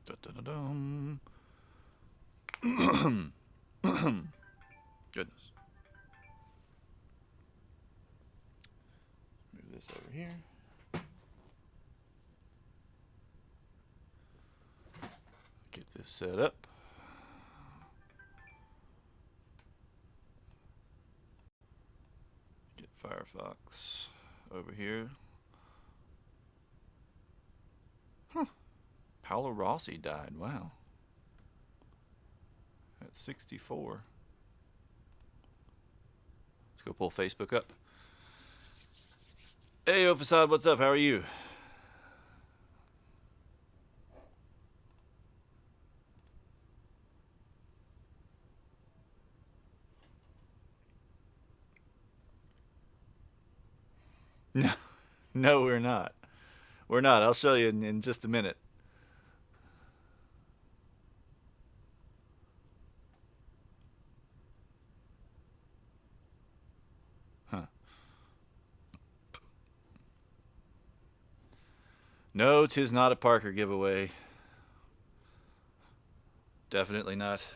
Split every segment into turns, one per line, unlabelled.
Da-da-da-dum. Goodness. Move this over here. Get this set up. Get Firefox over here. Huh. Paolo Rossi died. Wow. At 64. Let's go pull Facebook up. Hey, Ofasad, what's up? How are you? No, no, we're not. We're not. I'll show you in just a minute. Huh. No, 'tis not a Parker giveaway. Definitely not.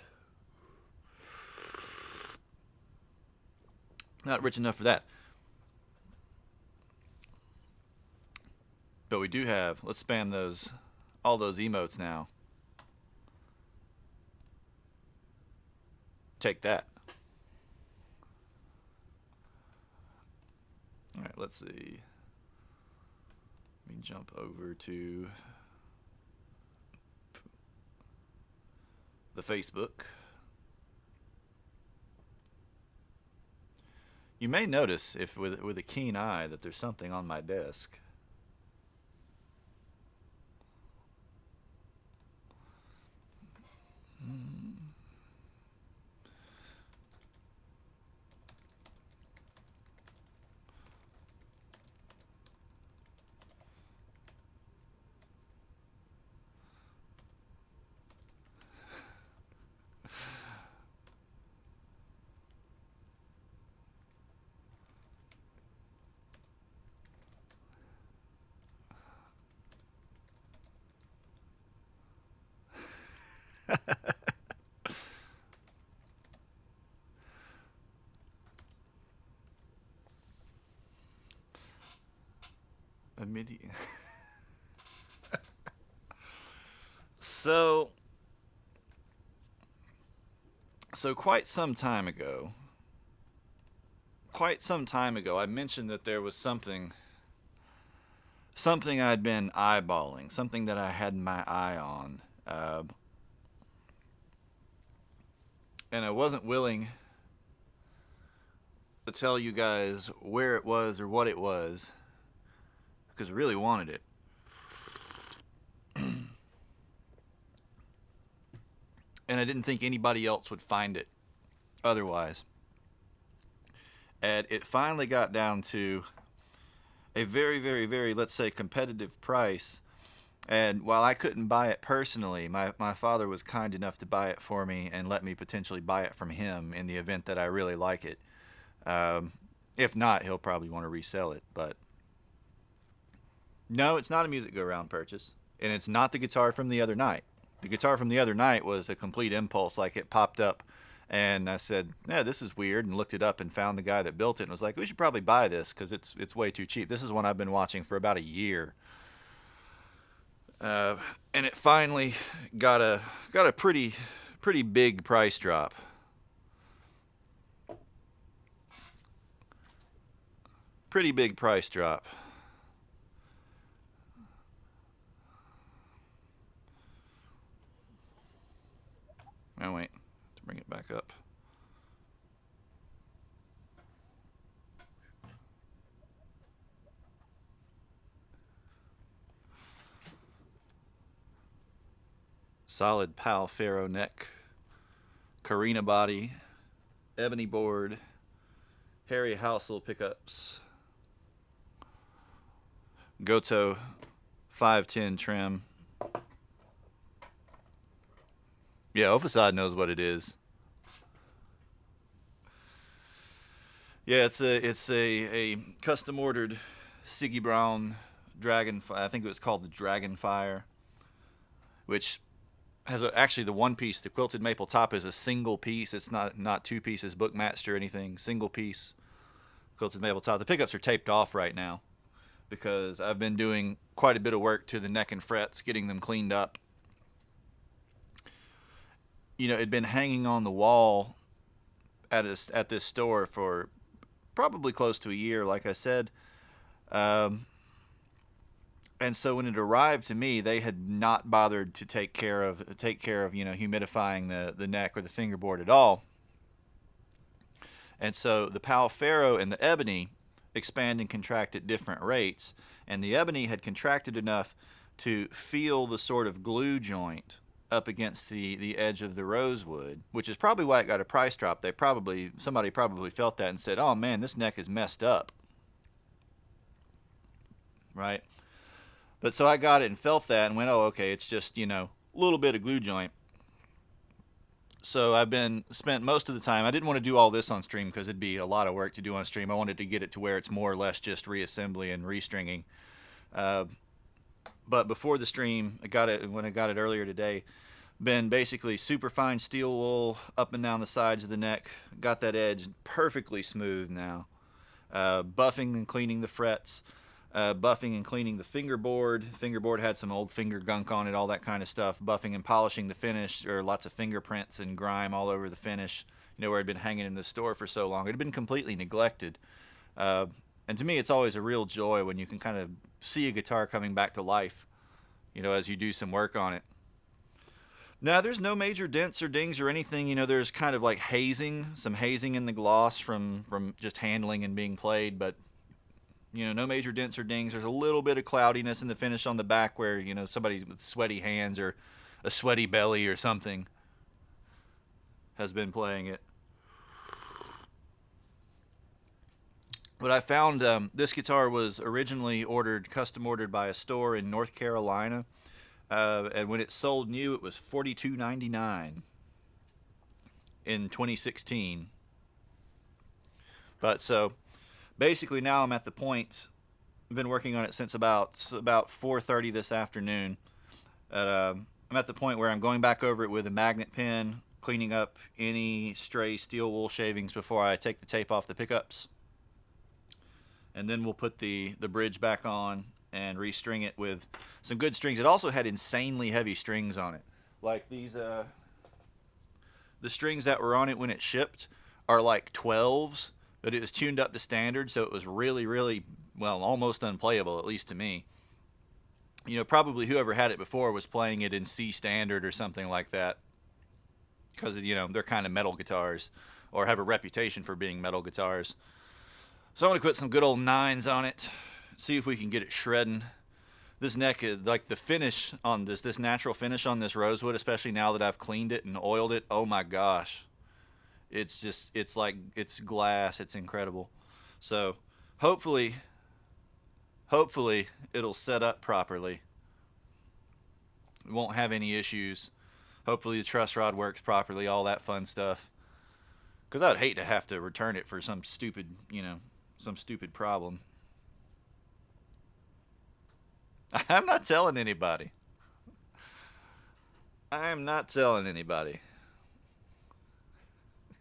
Not rich enough for that. But we do have, let's spam all those emotes now. Take that. All right, let's see. Let me jump over to the Facebook. You may notice, if with a keen eye, that there's something on my desk. Immediate. So quite some time ago, I mentioned that there was something I'd been eyeballing, something that I had my eye on, and I wasn't willing to tell you guys where it was or what it was, because I really wanted it. And I didn't think anybody else would find it otherwise. And it finally got down to a very, very, very, let's say, competitive price. And while I couldn't buy it personally, my father was kind enough to buy it for me and let me potentially buy it from him in the event that I really like it. If not, he'll probably want to resell it. But no, it's not a Music Go Round purchase. And it's not the guitar from the other night. The guitar from the other night was a complete impulse. Like, it popped up and I said, yeah, this is weird, and looked it up and found the guy that built it and was like, we should probably buy this because it's way too cheap. This is one I've been watching for about a year. And it finally got a pretty big price drop. Pretty big price drop. Oh wait, to bring it back up. Solid Pal Ferro neck, Carina body, ebony board, Harry Housel pickups, Goto 510 trim. Yeah, Ofasad knows what it is. Yeah, it's a custom ordered Siggi Braun Dragon. I think it was called the Dragonfire, which actually the one piece, the quilted maple top is a single piece. It's not two pieces book matched or anything. Single piece quilted maple top. The pickups are taped off right now because I've been doing quite a bit of work to the neck and frets, getting them cleaned up. It'd been hanging on the wall at this store for probably close to a year, like I said. And so when it arrived to me, they had not bothered to take care of humidifying the neck or the fingerboard at all. And so the Pal Ferro and the Ebony expand and contract at different rates, and the Ebony had contracted enough to feel the sort of glue joint up against the edge of the rosewood, which is probably why it got a price drop. Somebody probably felt that and said, "Oh man, this neck is messed up." Right? But so I got it and felt that and went, "Oh, okay, it's just, a little bit of glue joint." So spent most of the time, I didn't want to do all this on stream because it'd be a lot of work to do on stream. I wanted to get it to where it's more or less just reassembly and restringing. But before the stream, when I got it earlier today, been basically super fine steel wool up and down the sides of the neck. Got that edge perfectly smooth now. Buffing and cleaning the frets. Buffing and cleaning the fingerboard. Fingerboard had some old finger gunk on it, all that kind of stuff. Buffing and polishing the finish. There are lots of fingerprints and grime all over the finish. Where it had been hanging in the store for so long. It had been completely neglected. And to me, it's always a real joy when you can kind of see a guitar coming back to life, as you do some work on it. Now, there's no major dents or dings or anything. There's kind of like some hazing in the gloss from just handling and being played, but no major dents or dings. There's a little bit of cloudiness in the finish on the back where, somebody with sweaty hands or a sweaty belly or something has been playing it. But I found this guitar was originally custom ordered by a store in North Carolina. And when it sold new, it was $42.99 in 2016. But so basically now I'm at the point, I've been working on it since about 4:30 this afternoon. I'm at the point where I'm going back over it with a magnet pen, cleaning up any stray steel wool shavings before I take the tape off the pickups. And then we'll put the bridge back on and restring it with some good strings. It also had insanely heavy strings on it. Like these, the strings that were on it when it shipped are like 12s, but it was tuned up to standard, so it was really, really, well, almost unplayable, at least to me. Probably whoever had it before was playing it in C standard or something like that, because, they're kind of metal guitars, or have a reputation for being metal guitars. So I'm going to put some good old 9s on it, see if we can get it shredding. This neck, like the finish on this natural finish on this rosewood, especially now that I've cleaned it and oiled it, oh my gosh. It's like, it's glass. It's incredible. So hopefully it'll set up properly. We won't have any issues. Hopefully the truss rod works properly, all that fun stuff. Because I would hate to have to return it for some stupid problem. I'm not telling anybody. I'm not telling anybody.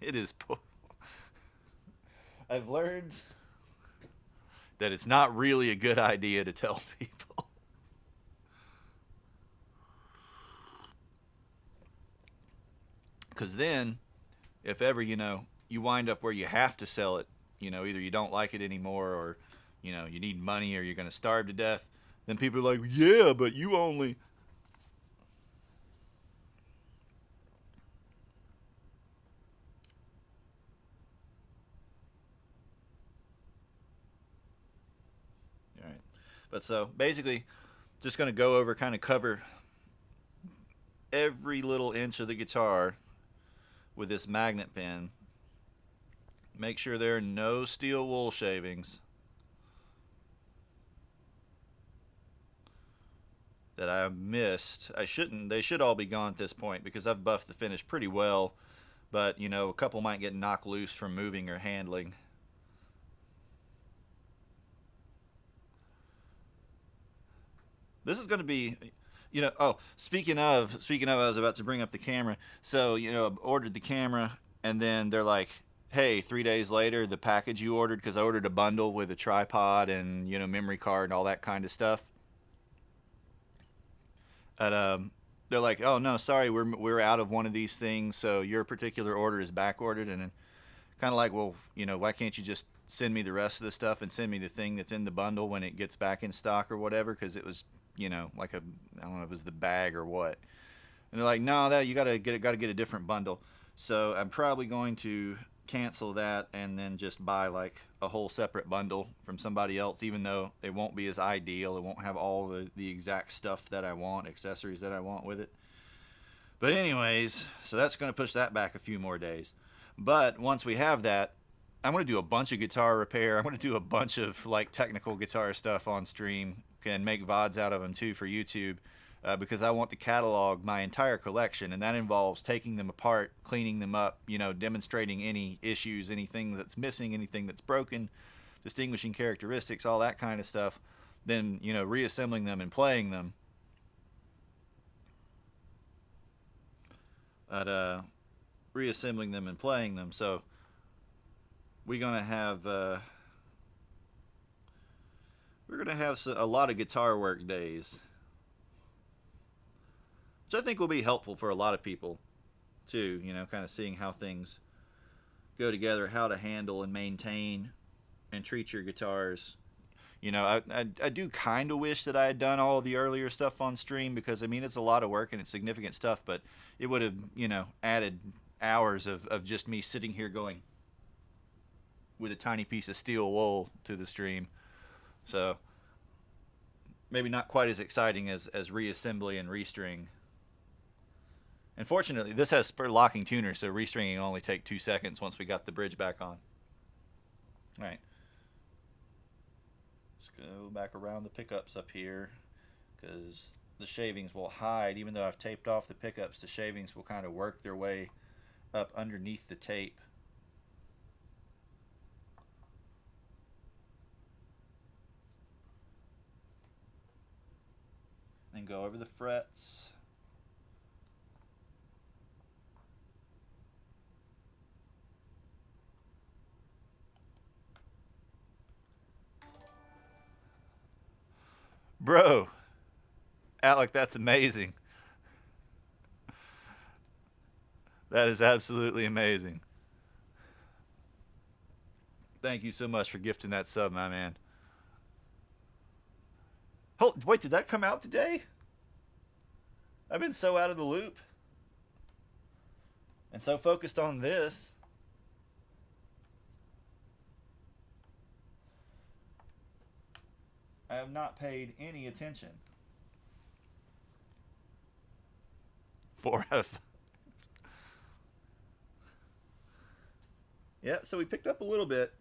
It is I've learned that it's not really a good idea to tell people. Because then, if ever, you wind up where you have to sell it, either you don't like it anymore or, you need money or you're going to starve to death, then people are like, yeah, but you only... All right. But so, basically, just going to go over, kind of cover every little inch of the guitar with this magnet pen. Make sure there are no steel wool shavings that I missed. They should all be gone at this point because I've buffed the finish pretty well, but a couple might get knocked loose from moving or handling. This is going to be, Speaking of, I was about to bring up the camera. So, I ordered the camera, and then they're like, "Hey, 3 days later, the package you ordered, because I ordered a bundle with a tripod and memory card and all that kind of stuff." And they're like, "Oh no, sorry, we're out of one of these things, so your particular order is back ordered." And kind of like, well, why can't you just send me the rest of the stuff and send me the thing that's in the bundle when it gets back in stock or whatever? Because it was, like I don't know if it was the bag or what. And they're like, no, that you gotta get a different bundle. So I'm probably going to cancel that and then just buy like a whole separate bundle from somebody else, even though it won't be as ideal. It won't have all the exact stuff that I want, accessories that I want with it. But anyways, so that's going to push that back a few more days. But once we have that, I'm going to do a bunch of guitar repair. I'm going to do a bunch of like technical guitar stuff on stream and make VODs out of them too for YouTube, because I want to catalog my entire collection, and that involves taking them apart, cleaning them up, demonstrating any issues, anything that's missing, anything that's broken, distinguishing characteristics, all that kind of stuff. Then reassembling them and playing them. At reassembling them and playing them. So we're gonna have a lot of guitar work days, which I think will be helpful for a lot of people too. Kind of seeing how things go together, how to handle and maintain and treat your guitars. I do kind of wish that I had done all of the earlier stuff on stream, because I mean it's a lot of work and it's significant stuff, but it would have added hours of just me sitting here going with a tiny piece of steel wool to the stream. So maybe not quite as exciting as reassembly and restring. And fortunately, this has spur locking tuner, so restringing only take 2 seconds once we got the bridge back on. All right. Let's go back around the pickups up here, because the shavings will hide. Even though I've taped off the pickups, the shavings will kind of work their way up underneath the tape. Then go over the frets. Bro, Alec, that's amazing. That is absolutely amazing. Thank you so much for gifting that sub, my man. Hold, wait, did that come out today? I've been so out of the loop and so focused on this. I have not paid any attention. 4 out of 5. Yeah, so we picked up a little bit.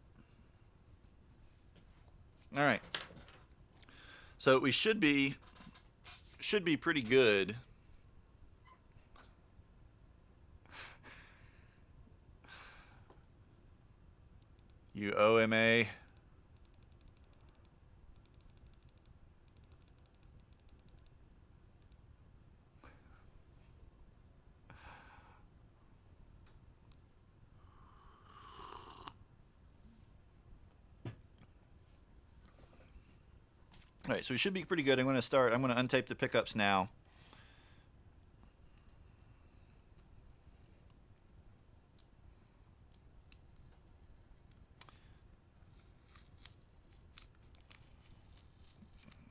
All right. So we should be pretty good. You OMA. All right, so we should be pretty good. I'm going to untape the pickups now.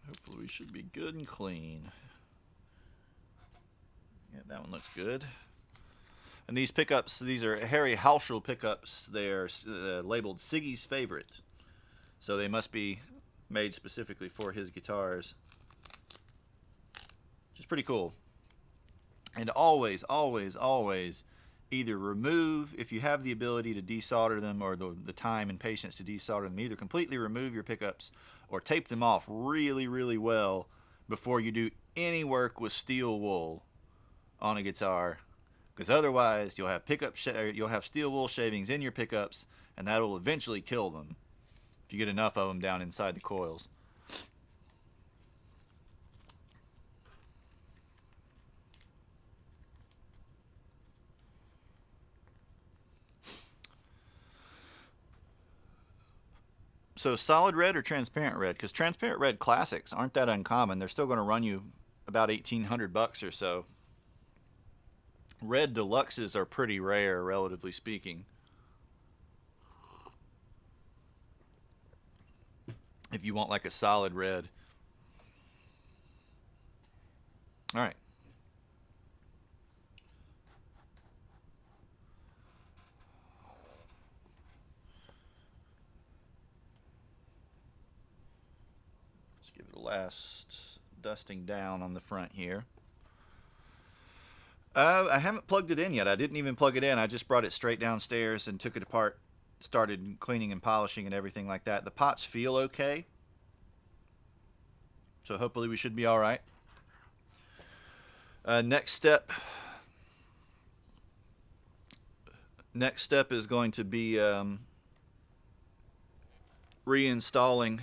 Hopefully we should be good and clean. Yeah, that one looks good. And these pickups, these are Harry Halschel pickups. They are labeled Siggi's favorite. So they must be made specifically for his guitars, which is pretty cool. And always, always, always either remove, if you have the ability to desolder them or the time and patience to desolder them, either completely remove your pickups or tape them off really, really well before you do any work with steel wool on a guitar, because otherwise you'll have steel wool shavings in your pickups, and that will eventually kill them if you get enough of them down inside the coils. So solid red or transparent red? Because transparent red classics aren't that uncommon. They're still going to run you about $1,800 or so. Red deluxes are pretty rare, relatively speaking. If you want like a solid red. All right. Let's give it a last dusting down on the front here. I haven't plugged it in yet. I didn't even plug it in. I just brought it straight downstairs and took it apart, started cleaning and polishing and everything like that. The pots feel okay, so hopefully we should be all right. Next step is going to be reinstalling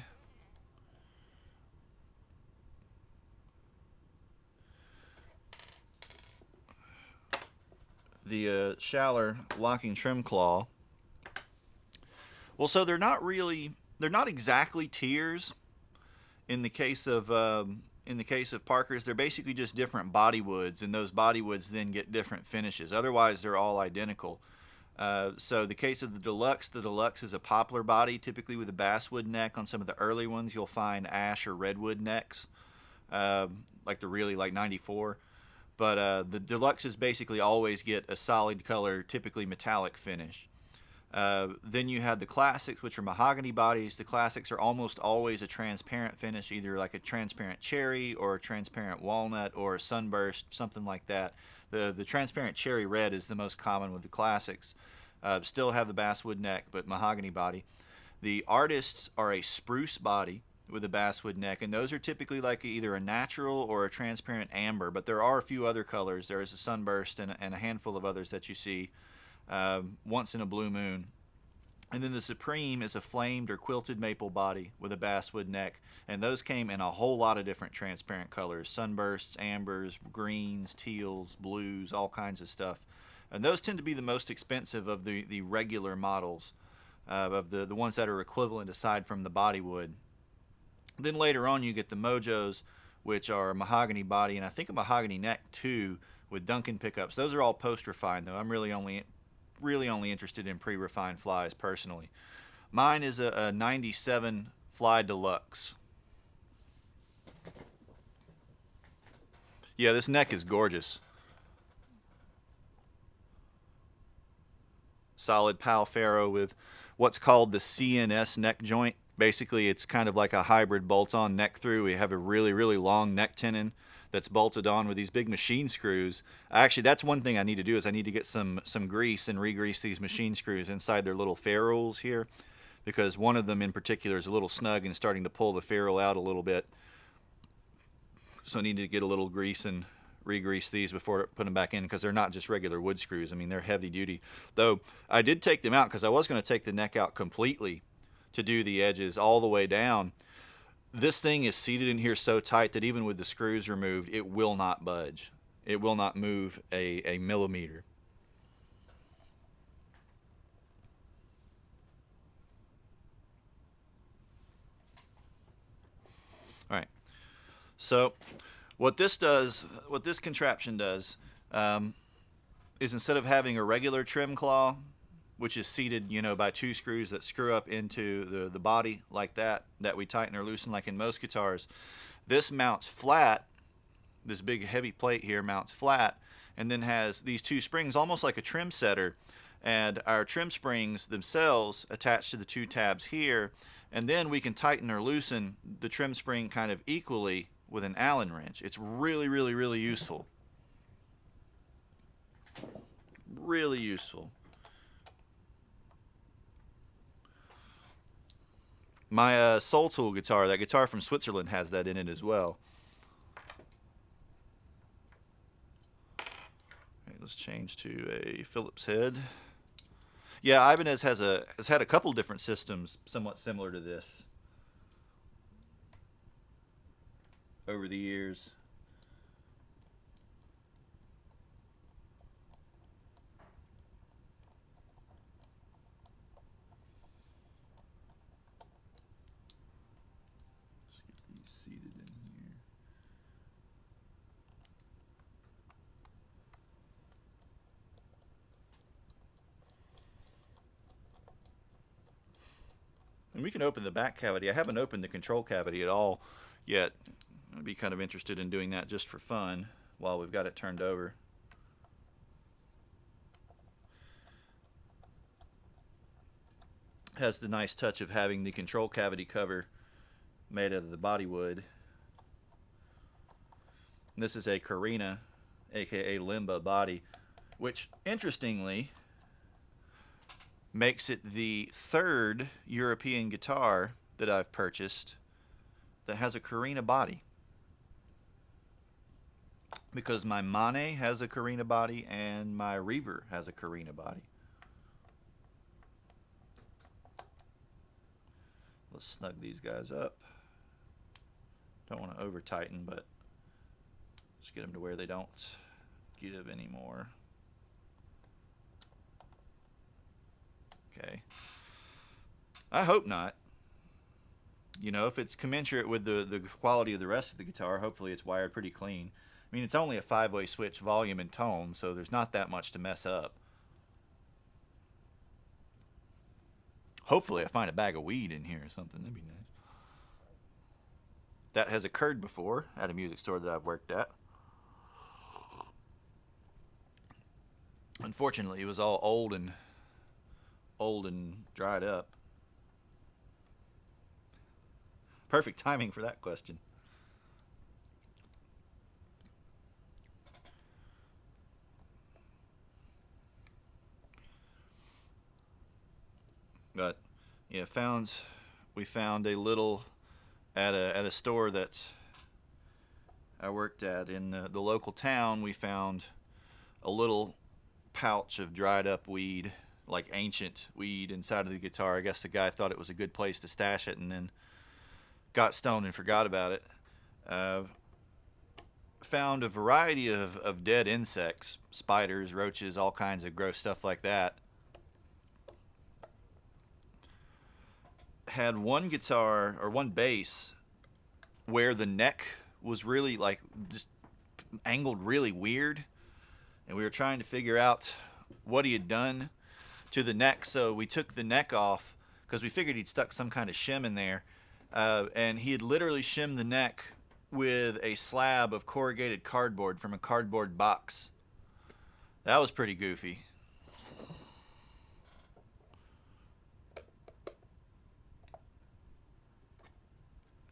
the Schaller locking trim claw. Well, so they're not exactly tiers. In the case of Parker's, they're basically just different body woods, and those body woods then get different finishes. Otherwise, they're all identical. So the case of the deluxe is a poplar body, typically with a basswood neck. On some of the early ones, you'll find ash or redwood necks, like the really like 94. But the deluxes basically always get a solid color, typically metallic finish. Then you have the classics, which are mahogany bodies. The classics are almost always a transparent finish, either like a transparent cherry or a transparent walnut or a sunburst, something like that. The transparent cherry red is the most common with the classics. Still have the basswood neck, but mahogany body. The artists are a spruce body with a basswood neck, and those are typically like either a natural or a transparent amber, but there are a few other colors. There is a sunburst and a handful of others that you see once in a blue moon. And then the Supreme is a flamed or quilted maple body with a basswood neck, and those came in a whole lot of different transparent colors: sunbursts, ambers, greens, teals, blues, all kinds of stuff. And those tend to be the most expensive of the regular models, of the ones that are equivalent aside from the body wood. Then later on you get the Mojos, which are a mahogany body, and I think a mahogany neck too, with Duncan pickups. Those are all post-refined though. I'm really only interested in pre-refined flies personally. Mine is a 97 Fly Deluxe. Yeah, this neck is gorgeous. Solid Pal Ferro with what's called the CNS neck joint. Basically, it's kind of like a hybrid bolt-on neck through. We have a really, really long neck tenon that's bolted on with these big machine screws. Actually, that's one thing I need to do, is I need to get some grease and re-grease these machine screws inside their little ferrules here, because one of them in particular is a little snug and starting to pull the ferrule out a little bit. So I need to get a little grease and re-grease these before I put them back in, because they're not just regular wood screws. I mean, they're heavy duty. Though I did take them out because I was going to take the neck out completely to do the edges all the way down. This thing is seated in here so tight that even with the screws removed, it will not budge. It will not move a millimeter. All right. So what this contraption does, is instead of having a regular trim claw, which is seated, by two screws that screw up into the body like that we tighten or loosen like in most guitars, this mounts flat. This big heavy plate here mounts flat, and then has these two springs almost like a trim setter, and our trim springs themselves attached to the two tabs here, and then we can tighten or loosen the trim spring kind of equally with an Allen wrench. It's really, really, really useful. Really useful. My Soul Tool guitar, that guitar from Switzerland, has that in it as well. Right, let's change to a Phillips head. Yeah, Ibanez has had a couple different systems somewhat similar to this over the years. We can open the back cavity. I haven't opened the control cavity at all yet. I'd be kind of interested in doing that just for fun while we've got it turned over. Has the nice touch of having the control cavity cover made out of the body wood. And this is a Carina, aka Limba body, which interestingly makes it the third European guitar that I've purchased that has a Carina body. Because my Mane has a Carina body and my Reaver has a Carina body. Let's snug these guys up. Don't want to over tighten, but just get them to where they don't give anymore. Okay. I hope not. You know, if it's commensurate with the quality of the rest of the guitar, hopefully it's wired pretty clean. I mean, it's only a 5-way switch volume and tone, so there's not that much to mess up. Hopefully I find a bag of weed in here or something. That'd be nice. That has occurred before at a music store that I've worked at. Unfortunately, it was all old and dried up. Perfect timing for that question. But yeah, we found a little at a store that I worked at in the local town. We found a little pouch of dried up weed, like ancient weed, inside of the guitar. I guess the guy thought it was a good place to stash it, and then got stoned and forgot about it. Found a variety of dead insects, spiders, roaches, all kinds of gross stuff like that. Had one guitar or one bass where the neck was really like just angled really weird, and we were trying to figure out what he had done to the neck. So we took the neck off because we figured he'd stuck some kind of shim in there, and he had literally shimmed the neck with a slab of corrugated cardboard from a cardboard box. That was pretty goofy.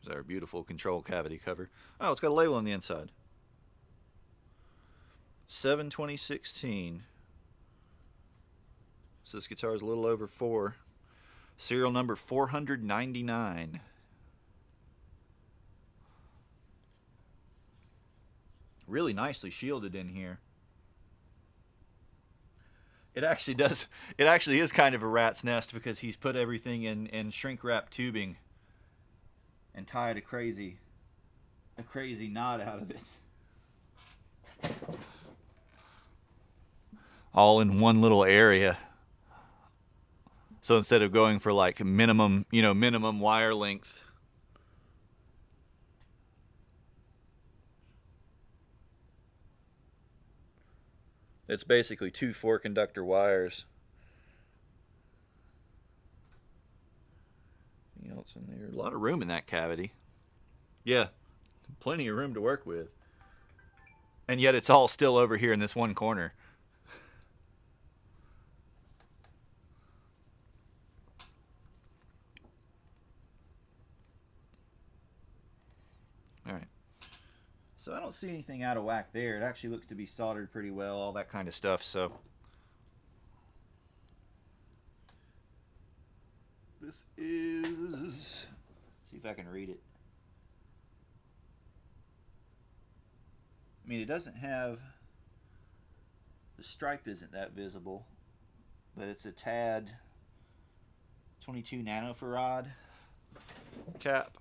There's our beautiful control cavity cover. Oh, it's got a label on the inside. 7/2016. So this guitar is a little over 4. Serial number 499. Really nicely shielded in here. It actually does. It actually is kind of a rat's nest because he's put everything in shrink wrap tubing and tied a crazy knot out of it. All in one little area. So instead of going for like minimum wire length, it's basically 2 4-conductor wires. Anything else in there? A lot of room in that cavity. Yeah, plenty of room to work with. And yet it's all still over here in this one corner. All right. So I don't see anything out of whack there. It actually looks to be soldered pretty well, all that kind of stuff. So this is, see if I can read it. I mean, it doesn't have, the stripe isn't that visible, but it's a tad 22 nanofarad cap.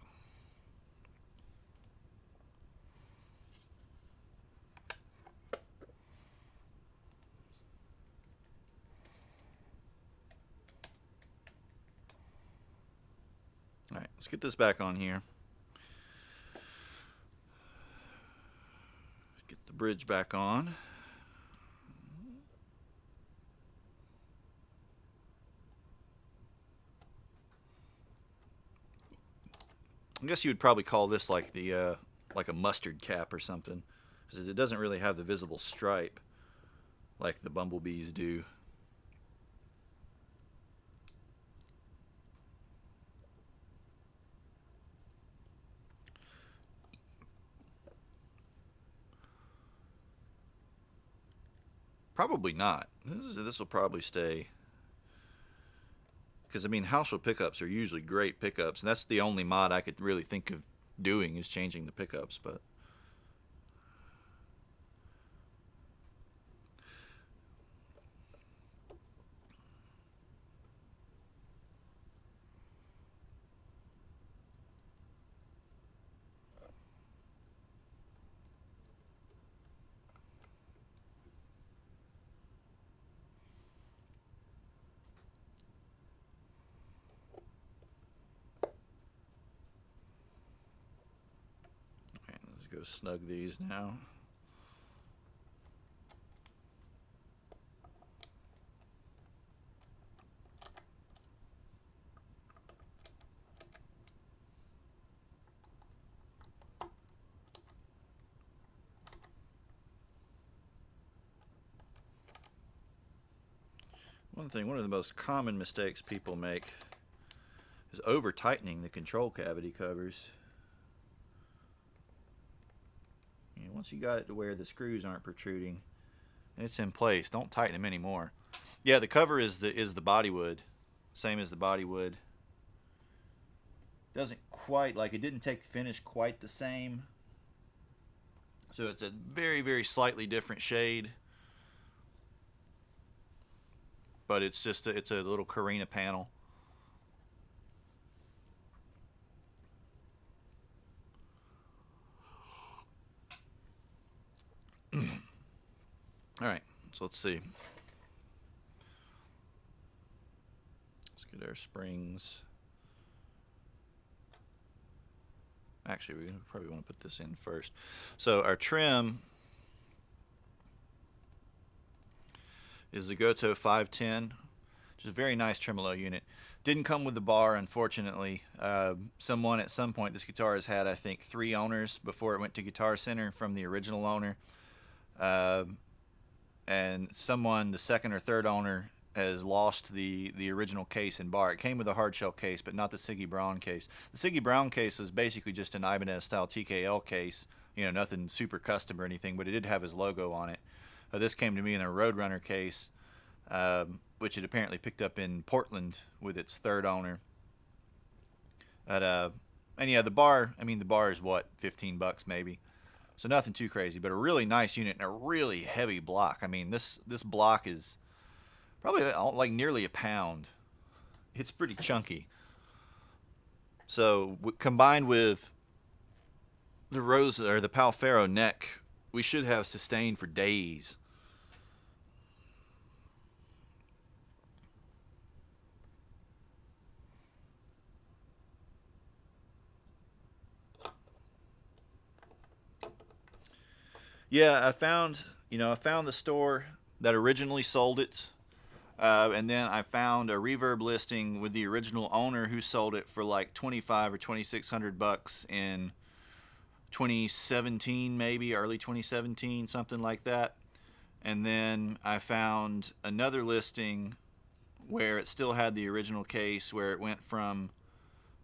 All right, let's get this back on here. Get the bridge back on. I guess you would probably call this like a mustard cap or something, because it doesn't really have the visible stripe like the bumblebees do. Probably not. This will probably stay, because I mean Houshell pickups are usually great pickups, and that's the only mod I could really think of doing is changing the pickups. But okay, let's go snug these now. One of the most common mistakes people make is over tightening the control cavity covers. You know, once you got it to where the screws aren't protruding and it's in place, don't tighten them anymore. Yeah, the cover is the body wood, same as the body wood. Doesn't quite, like, it didn't take the finish quite the same, so it's a very slightly different shade. But it's just it's a little Carina panel. All right, so let's see. Let's get our springs. Actually, we probably want to put this in first. So our trim is the Goto 510, which is a very nice tremolo unit. Didn't come with the bar, unfortunately. Someone at some point, this guitar has had, I think, 3 owners before it went to Guitar Center from the original owner. And someone, the second or third owner, has lost the original case and bar. It came with a hard shell case, but not the Siggi Braun case. The Siggi Braun case was basically just an Ibanez style TKL case, you know, nothing super custom or anything, but it did have his logo on it. This came to me in a Roadrunner case, which it apparently picked up in Portland with its third owner. And yeah, the bar, I mean, the bar is what, $15 maybe. So nothing too crazy, but a really nice unit and a really heavy block. I mean, this block is probably like nearly a pound. It's pretty chunky. So combined with the Rose or the Palfero neck, we should have sustain for days. Yeah, I found the store that originally sold it, and then I found a Reverb listing with the original owner who sold it for like 25 or $2,600 in 2017, maybe early 2017, something like that. And then I found another listing where it still had the original case, where it went from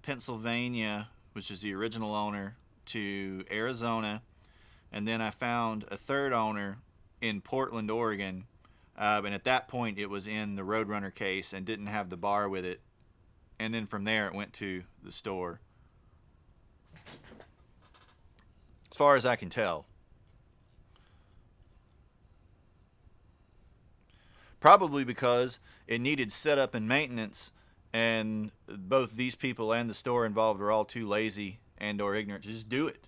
Pennsylvania, which is the original owner, to Arizona. And then I found a third owner in Portland, Oregon. And at that point, it was in the Roadrunner case and didn't have the bar with it. And then from there, it went to the store. As far as I can tell. Probably because it needed setup and maintenance, and both these people and the store involved are all too lazy and or ignorant to just do it,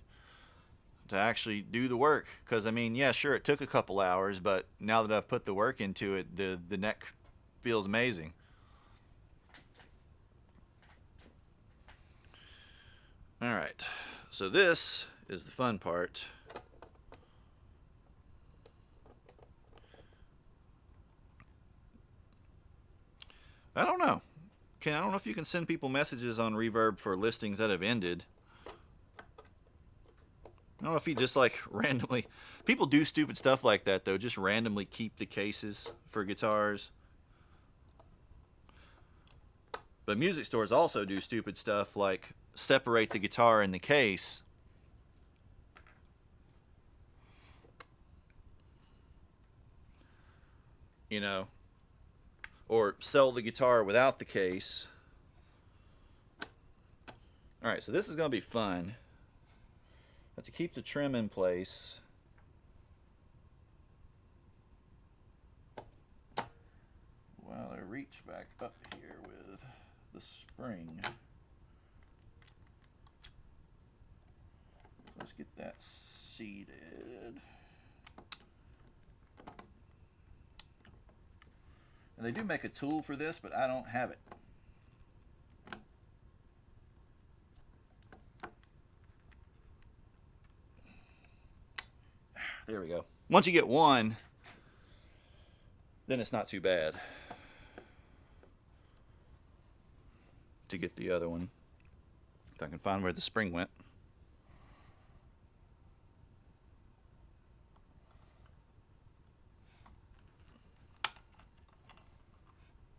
to actually do the work. Because I mean, yeah, sure, it took a couple hours, but now that I've put the work into it, the neck feels amazing. All right, so this is the fun part. I don't know. I don't know if you can send people messages on Reverb for listings that have ended. I don't know if he just like randomly. People do stupid stuff like that though. Just randomly keep the cases for guitars. But music stores also do stupid stuff like separate the guitar and the case. You know, or sell the guitar without the case. All right, so this is going to be fun. But to keep the trim in place, while I reach back up here with the spring, let's get that seated. And they do make a tool for this, but I don't have it. There we go. Once you get one, then it's not too bad to get the other one. If I can find where the spring went.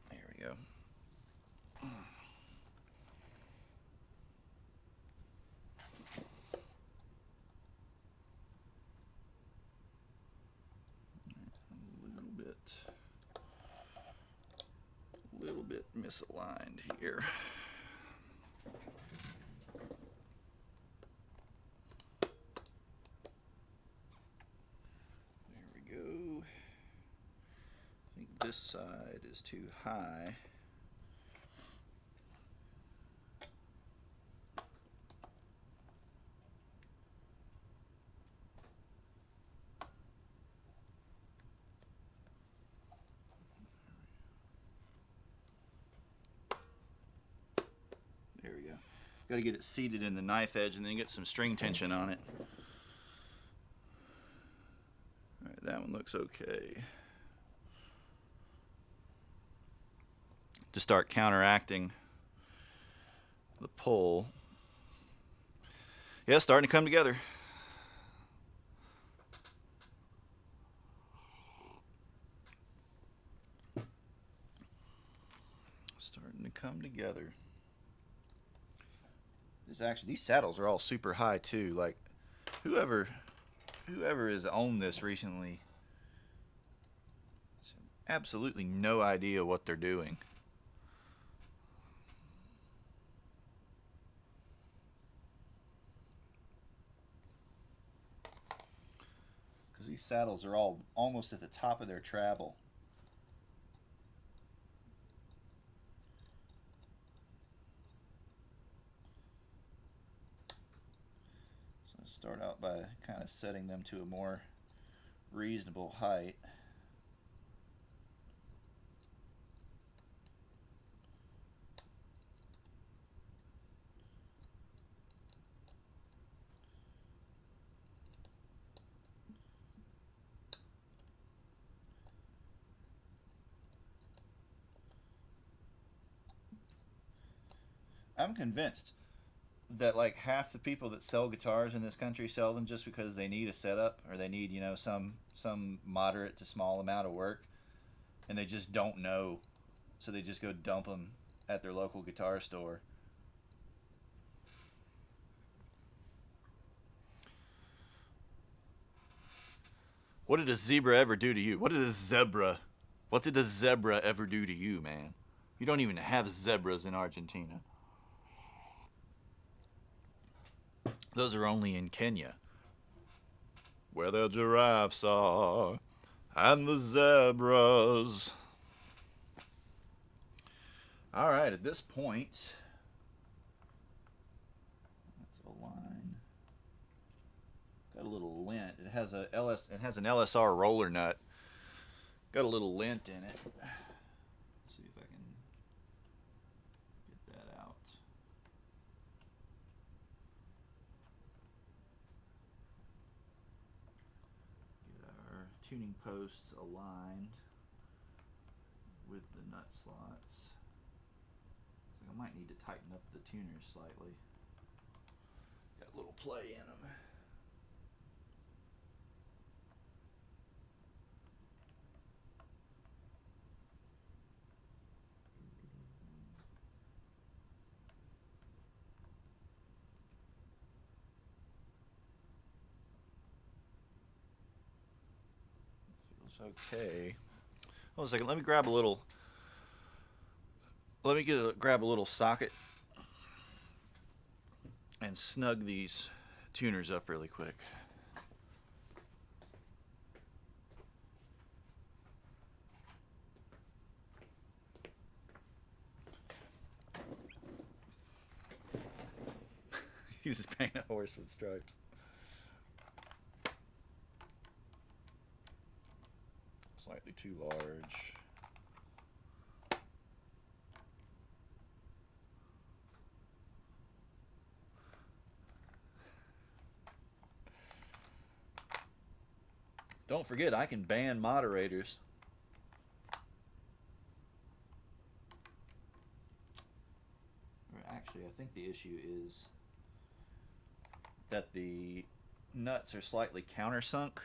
There we go. A little bit misaligned here. This side is too high. There we go. Got to get it seated in the knife edge and then get some string tension on it. All right, that one looks okay. To start counteracting the pull. Yeah, it's starting to come together. Starting to come together. These saddles are all super high too. Like whoever has owned this recently, absolutely no idea what they're doing. Because these saddles are all almost at the top of their travel. So let's start out by kind of setting them to a more reasonable height. I'm convinced that like half the people that sell guitars in this country sell them just because they need a setup or they need, you know, some moderate to small amount of work, and they just don't know, so they just go dump them at their local guitar store. What did a zebra ever do to you? What did a zebra? What did a zebra ever do to you, man? You don't even have zebras in Argentina. Those are only in Kenya, where the giraffes are and the zebras. All right, at this point, let's align. Got a little lint. It has an LSR roller nut. Got a little lint in it. Let's see if I can get that out. Get our tuning posts aligned with the nut slots. I might need to tighten up the tuners slightly. Got a little play in them. Okay. Hold on a second. Let me grab a little. Grab a little socket and snug these tuners up really quick. He's just painting a horse with stripes. Slightly too large. Don't forget, I can ban moderators. Actually, I think the issue is that the nuts are slightly countersunk,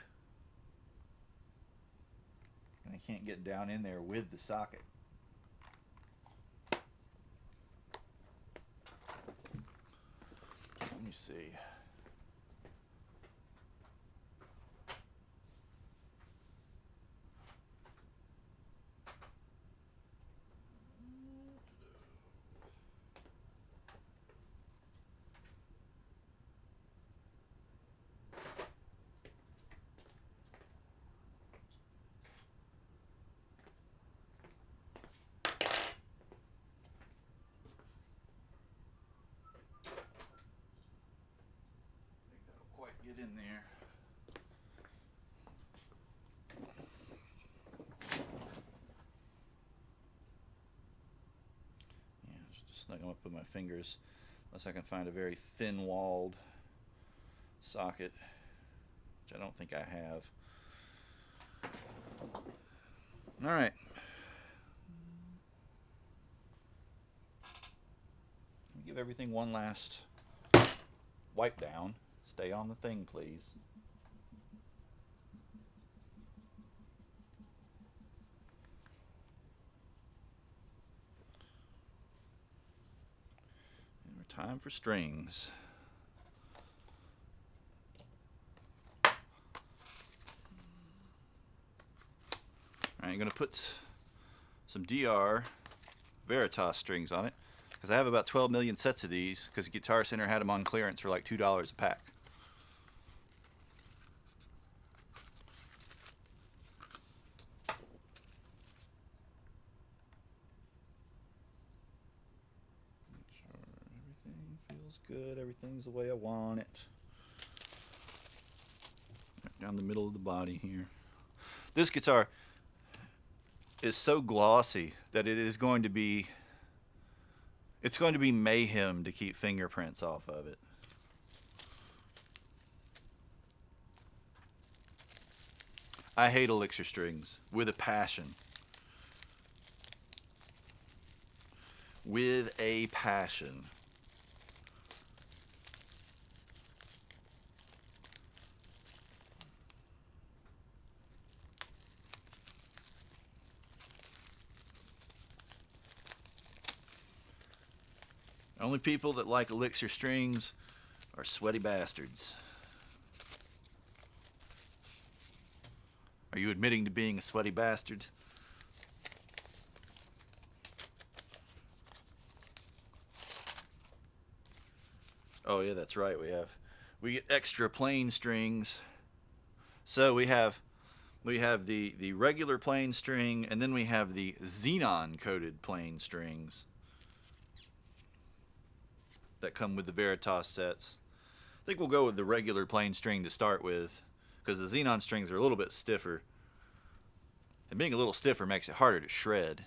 and I can't get down in there with the socket. Let me see. Get in there. Yeah, just snug them up with my fingers, unless I can find a very thin-walled socket, which I don't think I have. All right. Give everything one last wipe down. Stay on the thing, please. And we're time for strings. All right, I'm going to put some DR Veritas strings on it, because I have about 12 million sets of these, because Guitar Center had them on clearance for like $2 a pack. Good, everything's the way I want it. Right down the middle of the body here. This guitar is so glossy that it's going to be mayhem to keep fingerprints off of it. I hate elixir strings with a passion. With a passion. Only people that like elixir strings are sweaty bastards. Are you admitting to being a sweaty bastard? Oh yeah, that's right. We get extra plain strings. So we have the regular plain string, and then we have the xenon coated plain strings that come with the Veritas sets. I think we'll go with the regular plain string to start with, because the xenon strings are a little bit stiffer, and being a little stiffer makes it harder to shred.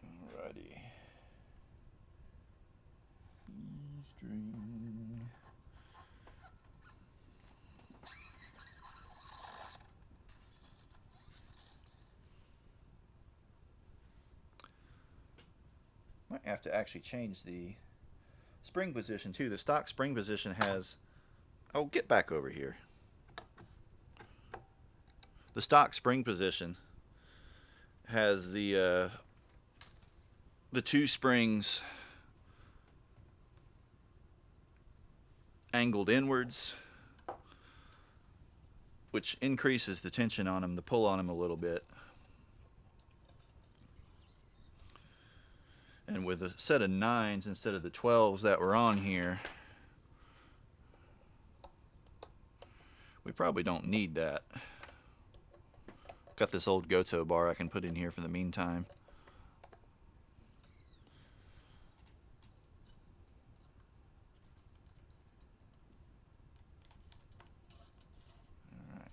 Alrighty. String. Might have to actually change the spring position too. The stock spring position has... Oh, get back over here. The stock spring position has the two springs angled inwards, which increases the tension on them, the pull on them a little bit. And with a set of 9s instead of the 12s that were on here, we probably don't need that. Got this old Goto bar I can put in here for the meantime. All right.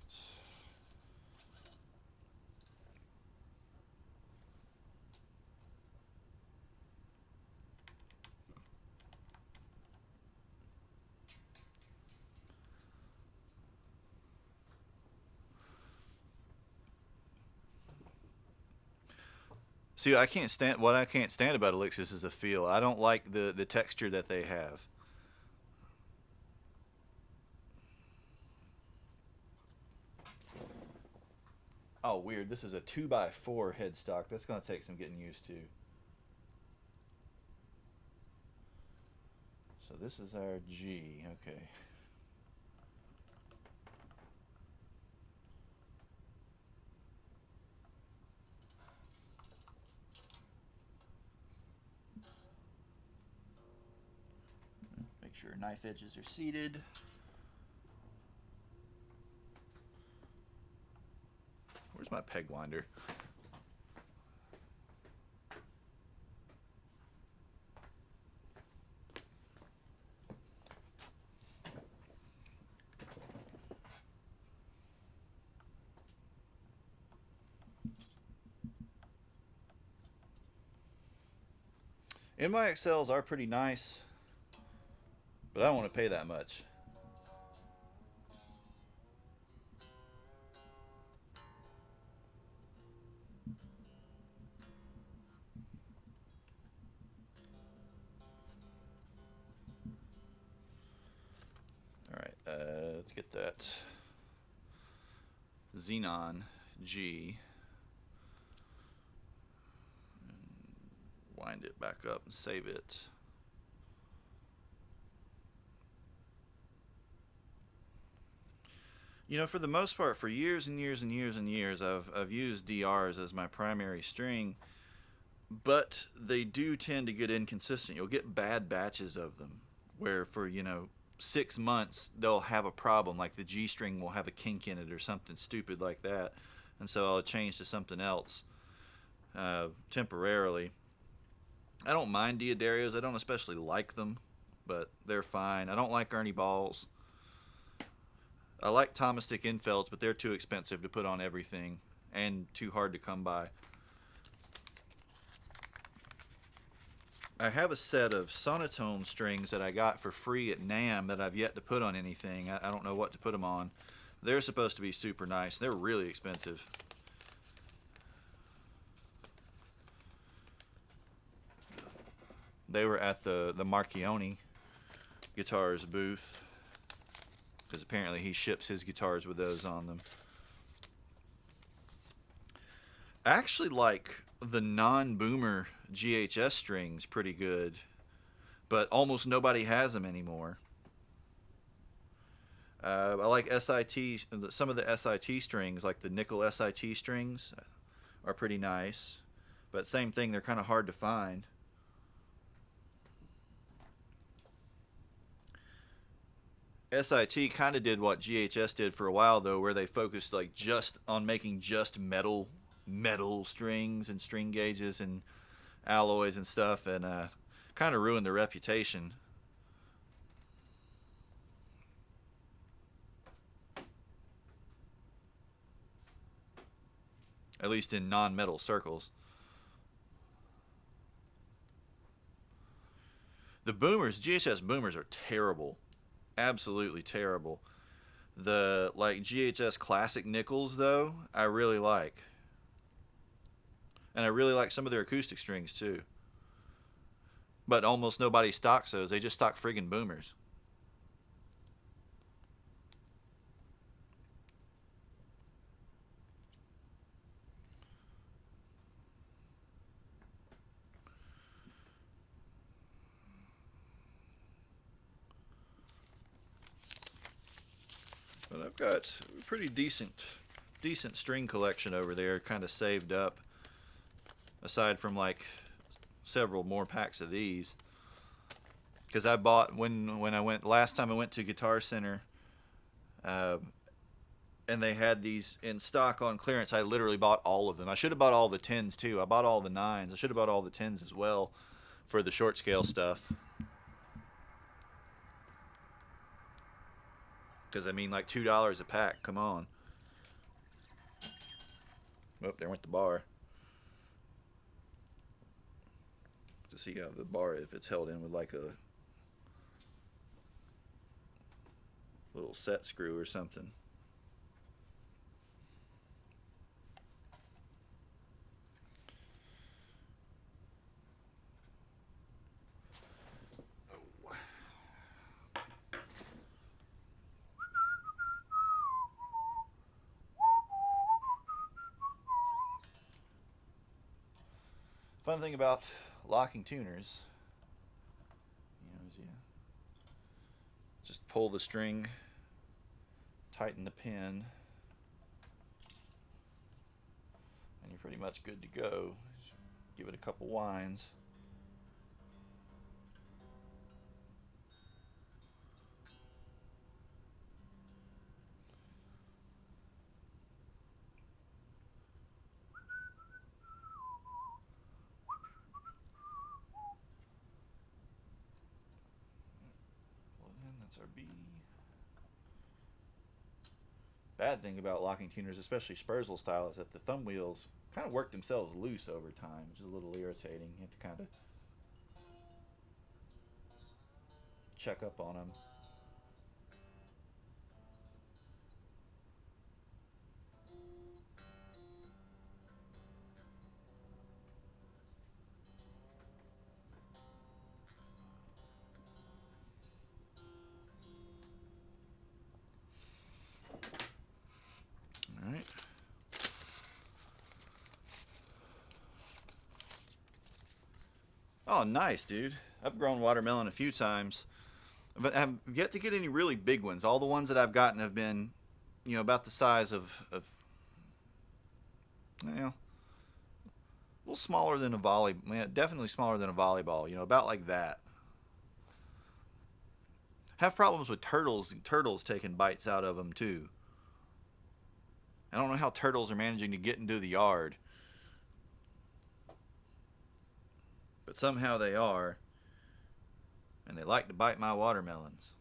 See, I can't stand about elixirs is the feel. I don't like the texture that they have. Oh, weird. This is a 2x4 headstock. That's going to take some getting used to. So this is our G. Okay. Make sure knife edges are seated. Where's my peg winder? NYXLs are pretty nice, but I don't want to pay that much. All right, let's get that Xenon G. Wind it back up and save it. You know, for the most part, for years and years and years and years, I've used DRs as my primary string, but they do tend to get inconsistent. You'll get bad batches of them, where for, 6 months they'll have a problem, like the G string will have a kink in it or something stupid like that, and so I'll change to something else temporarily. I don't mind Diodarios. I don't especially like them, but they're fine. I don't like Ernie balls. I like Thomastic Infelds, but they're too expensive to put on everything and too hard to come by. I have a set of Sonotone strings that I got for free at NAMM that I've yet to put on anything. I don't know what to put them on. They're supposed to be super nice. They're really expensive. They were at the Marchione Guitars booth, because apparently he ships his guitars with those on them. I actually like the non-boomer GHS strings pretty good, but almost nobody has them anymore. I like SIT, some of the SIT strings, like the nickel SIT strings, are pretty nice, but same thing, they're kind of hard to find. SIT kind of did what GHS did for a while, though, where they focused like just on making just metal strings and string gauges and alloys and stuff, and kind of ruined their reputation. At least in non-metal circles. The boomers, GHS boomers, are terrible. Absolutely terrible. The GHS classic nickels, though, I really like. And I really like some of their acoustic strings too. But almost nobody stocks those. They just stock friggin' boomers. I've got a pretty decent string collection over there, kind of saved up, aside from like several more packs of these. Because I bought when I went last time I went to Guitar Center, and they had these in stock on clearance. I literally bought all of them. I should have bought all the 10s too. I bought all the 9s. I should have bought all the 10s as well for the short scale stuff. Because I mean, like $2 a pack. Come on. Oh, there went the bar. To see how the bar, if it's held in with like a little set screw or something. Fun thing about locking tuners, is you just pull the string, tighten the pin, and you're pretty much good to go. Give it a couple winds. That's our B. Bad thing about locking tuners, especially Spurzl style, is that the thumb wheels kind of work themselves loose over time, which is a little irritating. You have to kind of check up on them. All right. Oh, nice, dude. I've grown watermelon a few times, but I have yet to get any really big ones. All the ones that I've gotten have been, about the size of a little smaller than a definitely smaller than a volleyball, about like that. Have problems with turtles taking bites out of them too. I don't know how turtles are managing to get into the yard, but somehow they are, and they like to bite my watermelons.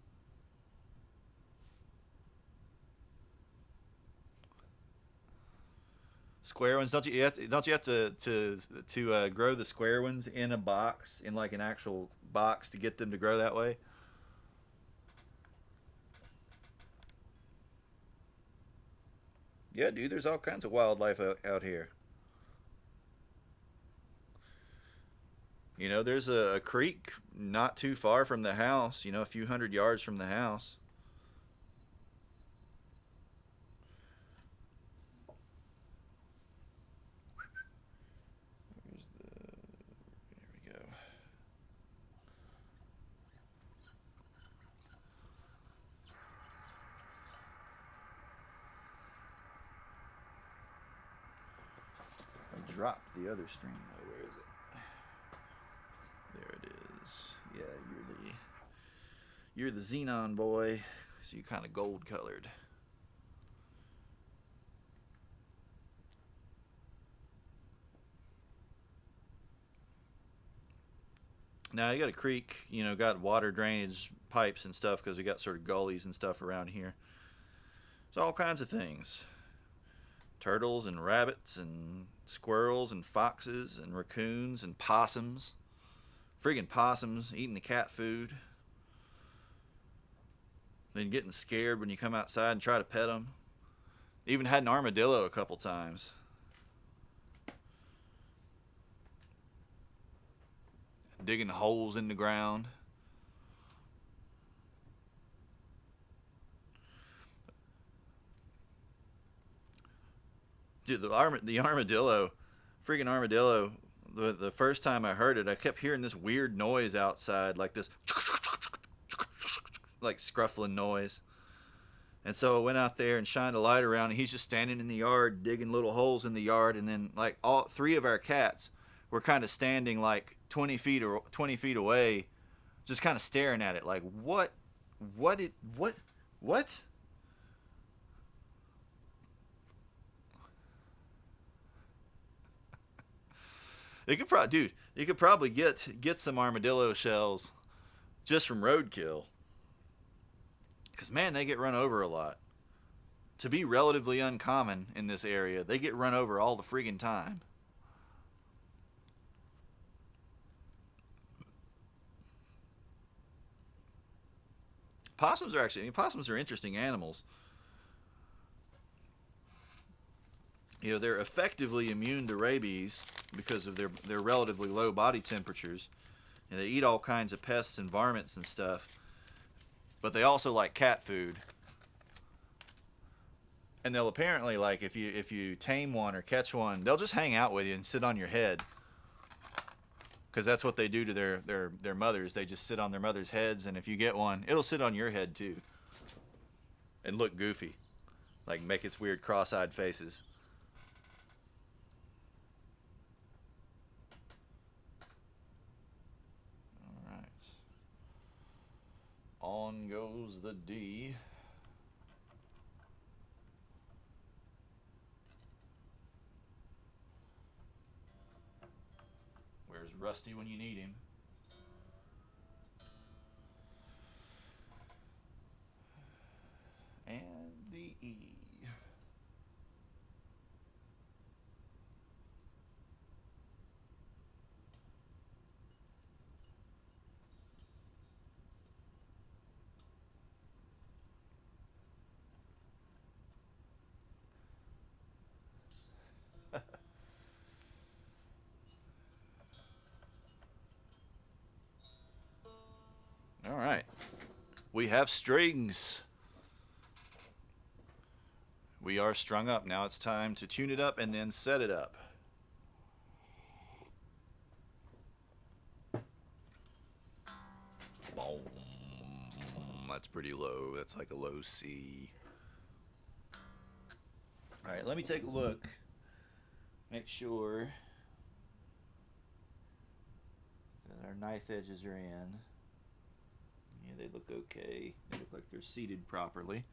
Square ones, don't you have to grow the square ones in a box, in like an actual box, to get them to grow that way? Yeah, dude, there's all kinds of wildlife out here. There's a creek not too far from the house, a few hundred yards from the house. Here we go. I dropped the other string though. Where is it? There it is. Yeah, you're the xenon boy, so you're kind of gold colored. Now you got a creek, got water drainage pipes and stuff because we got sort of gullies and stuff around here. There's all kinds of things. Turtles and rabbits and squirrels and foxes and raccoons and possums. Friggin' possums eating the cat food. Then getting scared when you come outside and try to pet them. Even had an armadillo a couple times. Digging holes in the ground. Dude, the armadillo, freaking armadillo, the first time I heard it, I kept hearing this weird noise outside, like this, like scruffling noise. And so I went out there and shined a light around, and he's just standing in the yard, digging little holes in the yard. And then, like, all three of our cats were kind of standing like 20 feet away, just kind of staring at it, like, what? It could probably, dude, you could probably get some armadillo shells just from roadkill, because man, they get run over a lot. To be relatively uncommon in this area, they get run over all the friggin' time. Possums are interesting animals. You know, they're effectively immune to rabies because of their relatively low body temperatures, and they eat all kinds of pests and varmints and stuff. But they also like cat food, and they'll apparently, like, if you tame one or catch one, they'll just hang out with you and sit on your head, because that's what they do to their mothers. They just sit on their mothers' heads, and if you get one, it'll sit on your head too and look goofy, like make its weird cross-eyed faces. All right, on goes the D. Where's Rusty when you need him? And the E. All right. We have strings. We are strung up. Now it's time to tune it up and then set it up. Boom. That's pretty low. That's like a low C. All right, let me take a look. Make sure that our knife edges are in. Yeah, they look okay. They look like they're seated properly.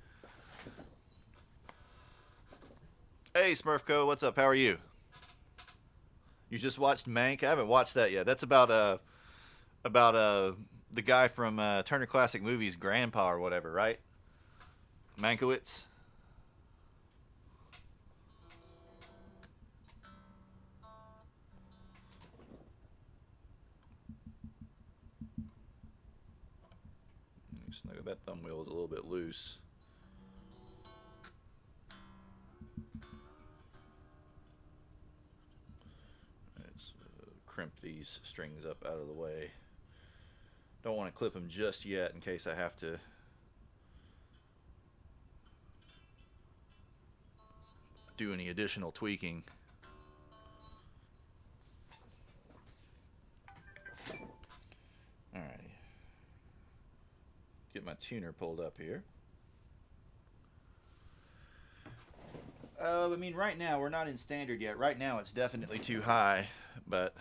Hey, Smurfco, what's up? How are you? You just watched Mank? I haven't watched that yet. That's about the guy from Turner Classic Movies, grandpa or whatever, right? Mankiewicz. Snug, that thumb wheel is a little bit loose. Let's crimp these strings up out of the way. Don't want to clip them just yet in case I have to do any additional tweaking. Alrighty. Get my tuner pulled up here. I mean, right now we're not in standard yet. Right now it's definitely too high, but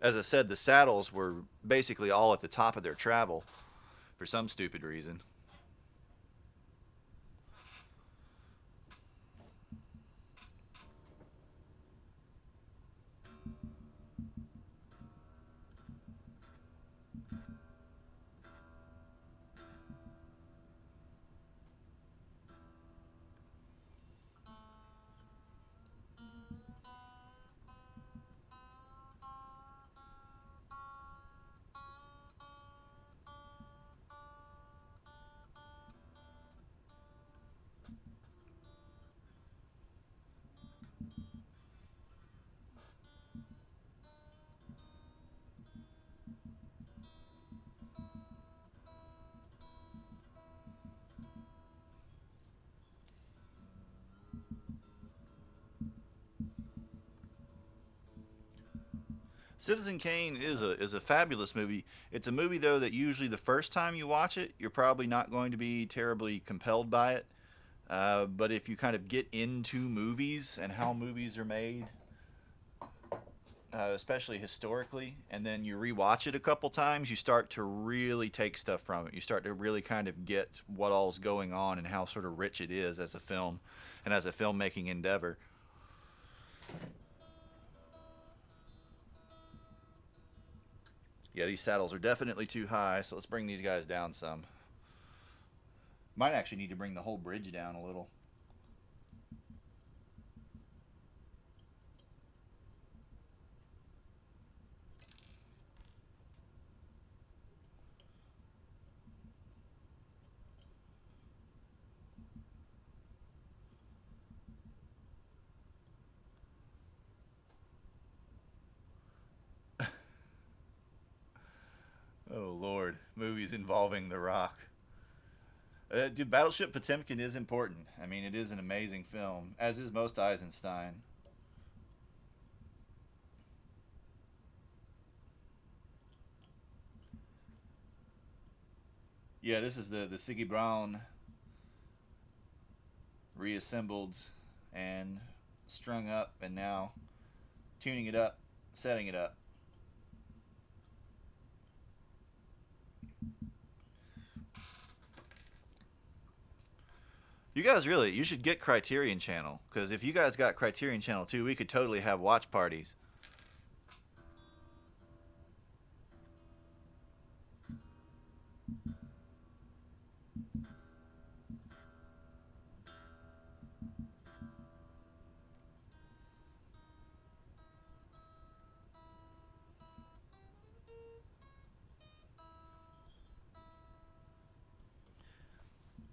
as I said, the saddles were basically all at the top of their travel for some stupid reason. Citizen Kane is a fabulous movie. It's a movie though that usually the first time you watch it, you're probably not going to be terribly compelled by it. But if you kind of get into movies and how movies are made, especially historically, and then you rewatch it a couple times, you start to really take stuff from it. You start to really kind of get what all's going on and how sort of rich it is as a film and as a filmmaking endeavor. Yeah, these saddles are definitely too high, so let's bring these guys down some. Might actually need to bring the whole bridge down a little. Oh Lord, movies involving The Rock. Dude, Battleship Potemkin is important. I mean, it is an amazing film, as is most Eisenstein. Yeah, this is the Siggi Braun reassembled and strung up, and now tuning it up, setting it up. You guys really, you should get Criterion Channel, because if you guys got Criterion Channel too, we could totally have watch parties.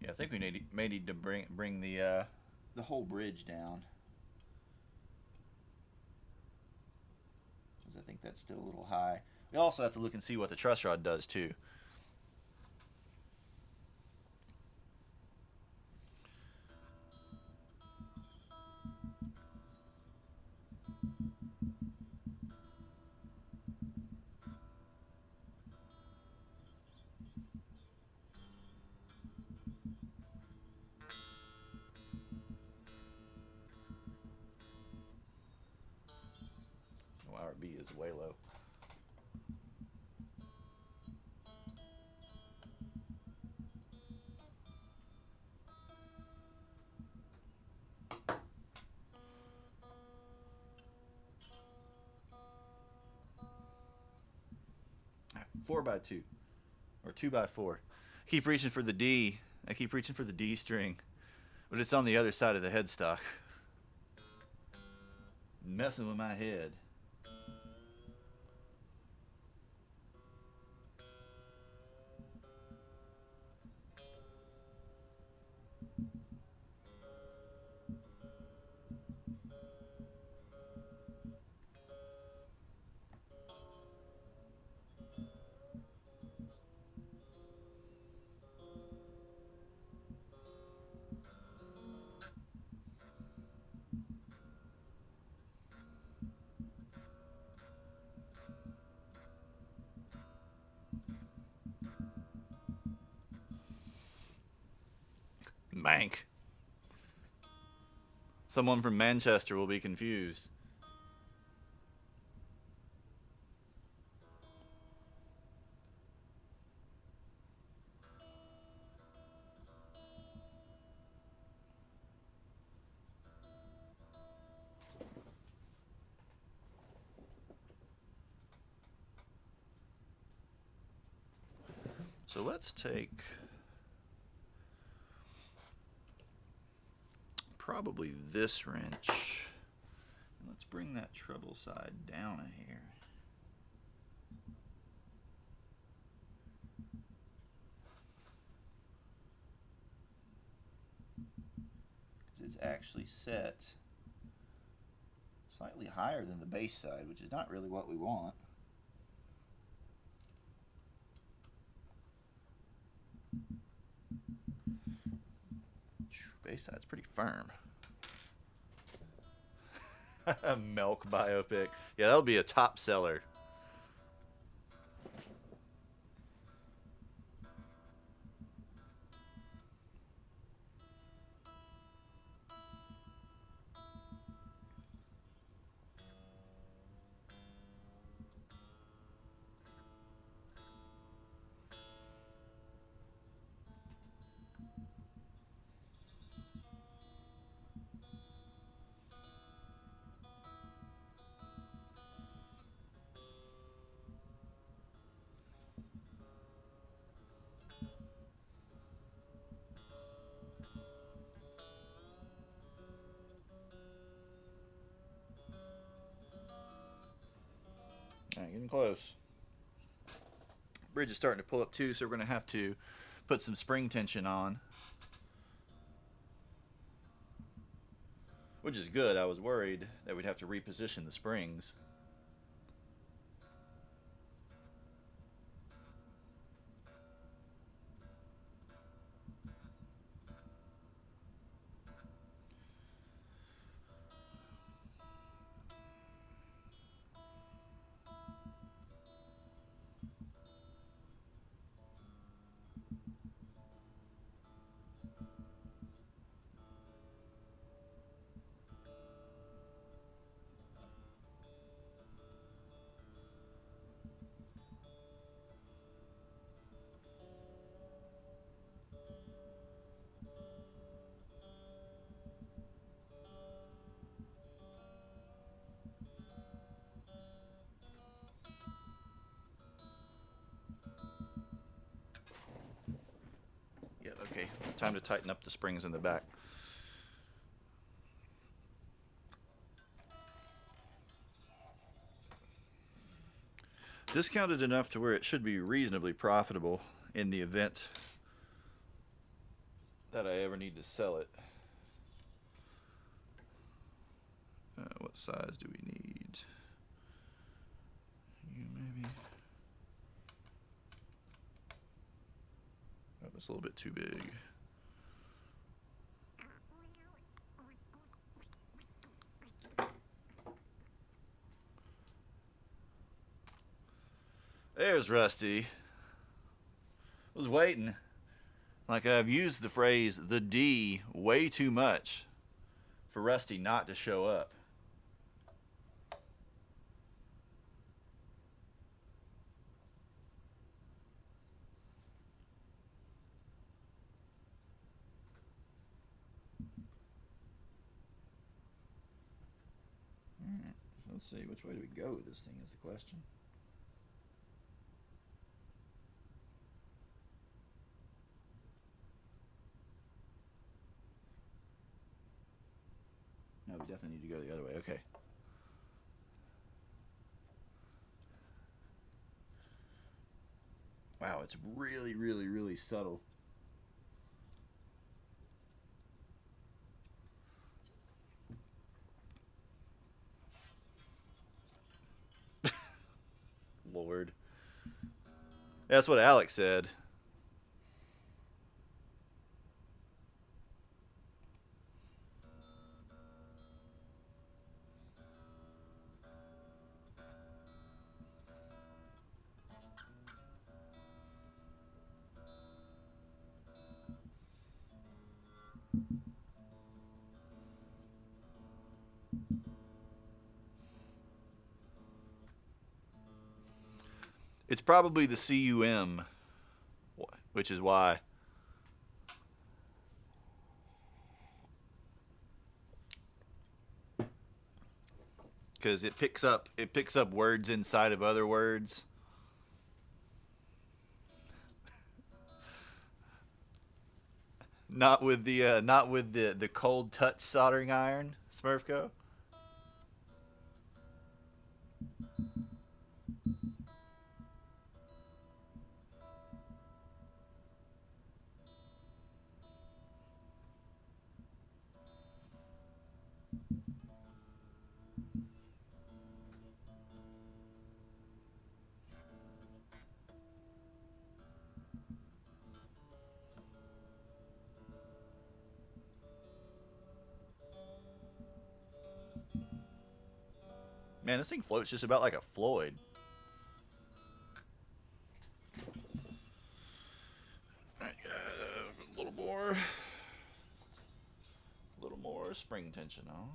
Yeah, I think we may need to bring the whole bridge down, because I think that's still a little high. We also have to look and see what the truss rod does too. Oh, RB is way low. 4x2 or 2x4. Keep reaching for the D. I keep reaching for the D string, but it's on the other side of the headstock. Messing with my head. Mank. Someone from Manchester will be confused. So let's take probably this wrench. Let's bring that treble side down a hair. It's actually set slightly higher than the base side, which is not really what we want. Base side's pretty firm. Milk biopic. Yeah, that'll be a top seller. Alright, getting close. Bridge is starting to pull up too, so we're going to have to put some spring tension on. Which is good. I was worried that we'd have to reposition the springs. Yeah, okay. Time to tighten up the springs in the back. Discounted enough to where it should be reasonably profitable in the event that I ever need to sell it. What size do we need? You maybe. Oh, that's a little bit too big. There's Rusty. I was waiting. Like, I've used the phrase the D way too much for Rusty not to show up. Alright, let's see, which way do we go with this thing is the question. No, we definitely need to go the other way. Okay. Wow, it's really, really, really subtle. Lord. That's what Alex said. It's probably the CUM, which is why. Because it picks up words inside of other words. Not with the cold touch soldering iron, Smurfco. Man, this thing floats just about like a Floyd. Alright, a little more spring tension on.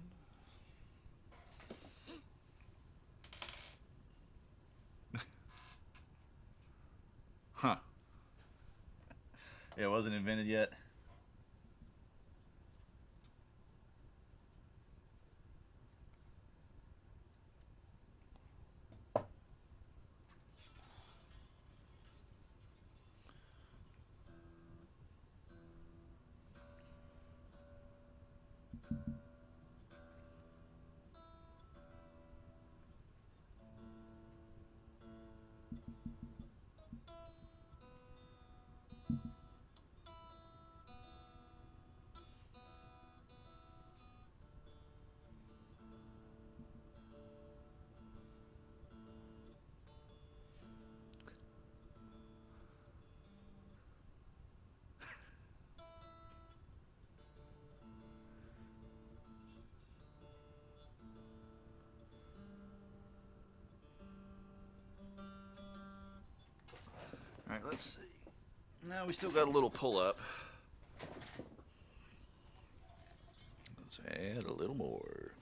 Huh. Yeah, it wasn't invented yet. let's see. Now we still got a little pull up. Let's add a little more.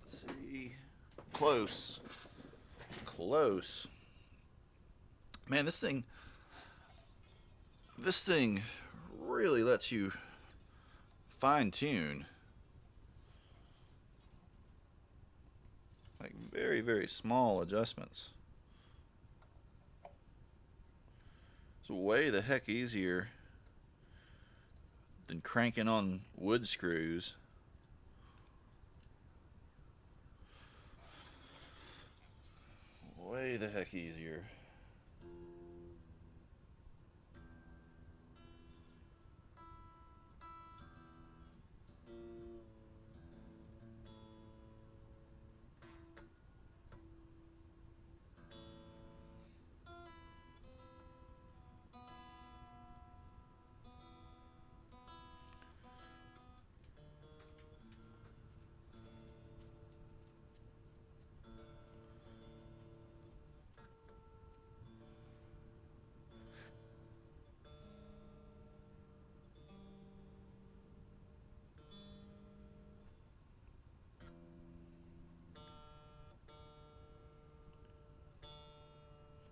Let's see. Close. Close. Man, this thing really lets you fine tune. Like very, very small adjustments. It's way the heck easier than cranking on wood screws. Way the heck easier.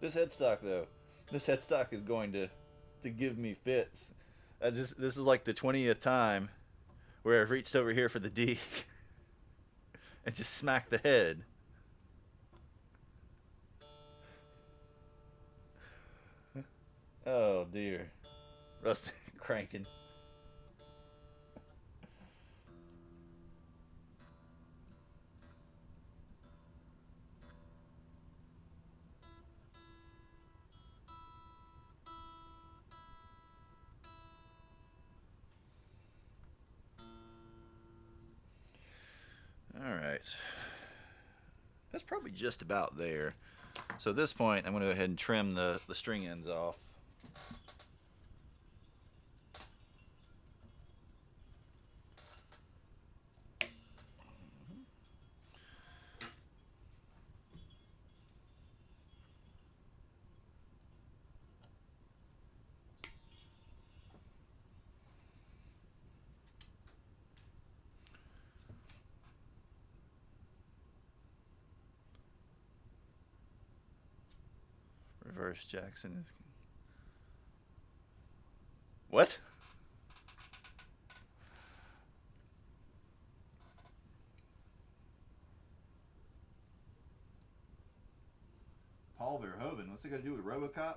This headstock though, this headstock is going to give me fits. This is like the 20th time where I've reached over here for the D and just smacked the head. Oh dear, Rust cranking. All right, that's probably just about there. So at this point, I'm going to go ahead and trim the string ends off. Reverse Jackson is... What? Paul Verhoeven, what's it got to do with RoboCop?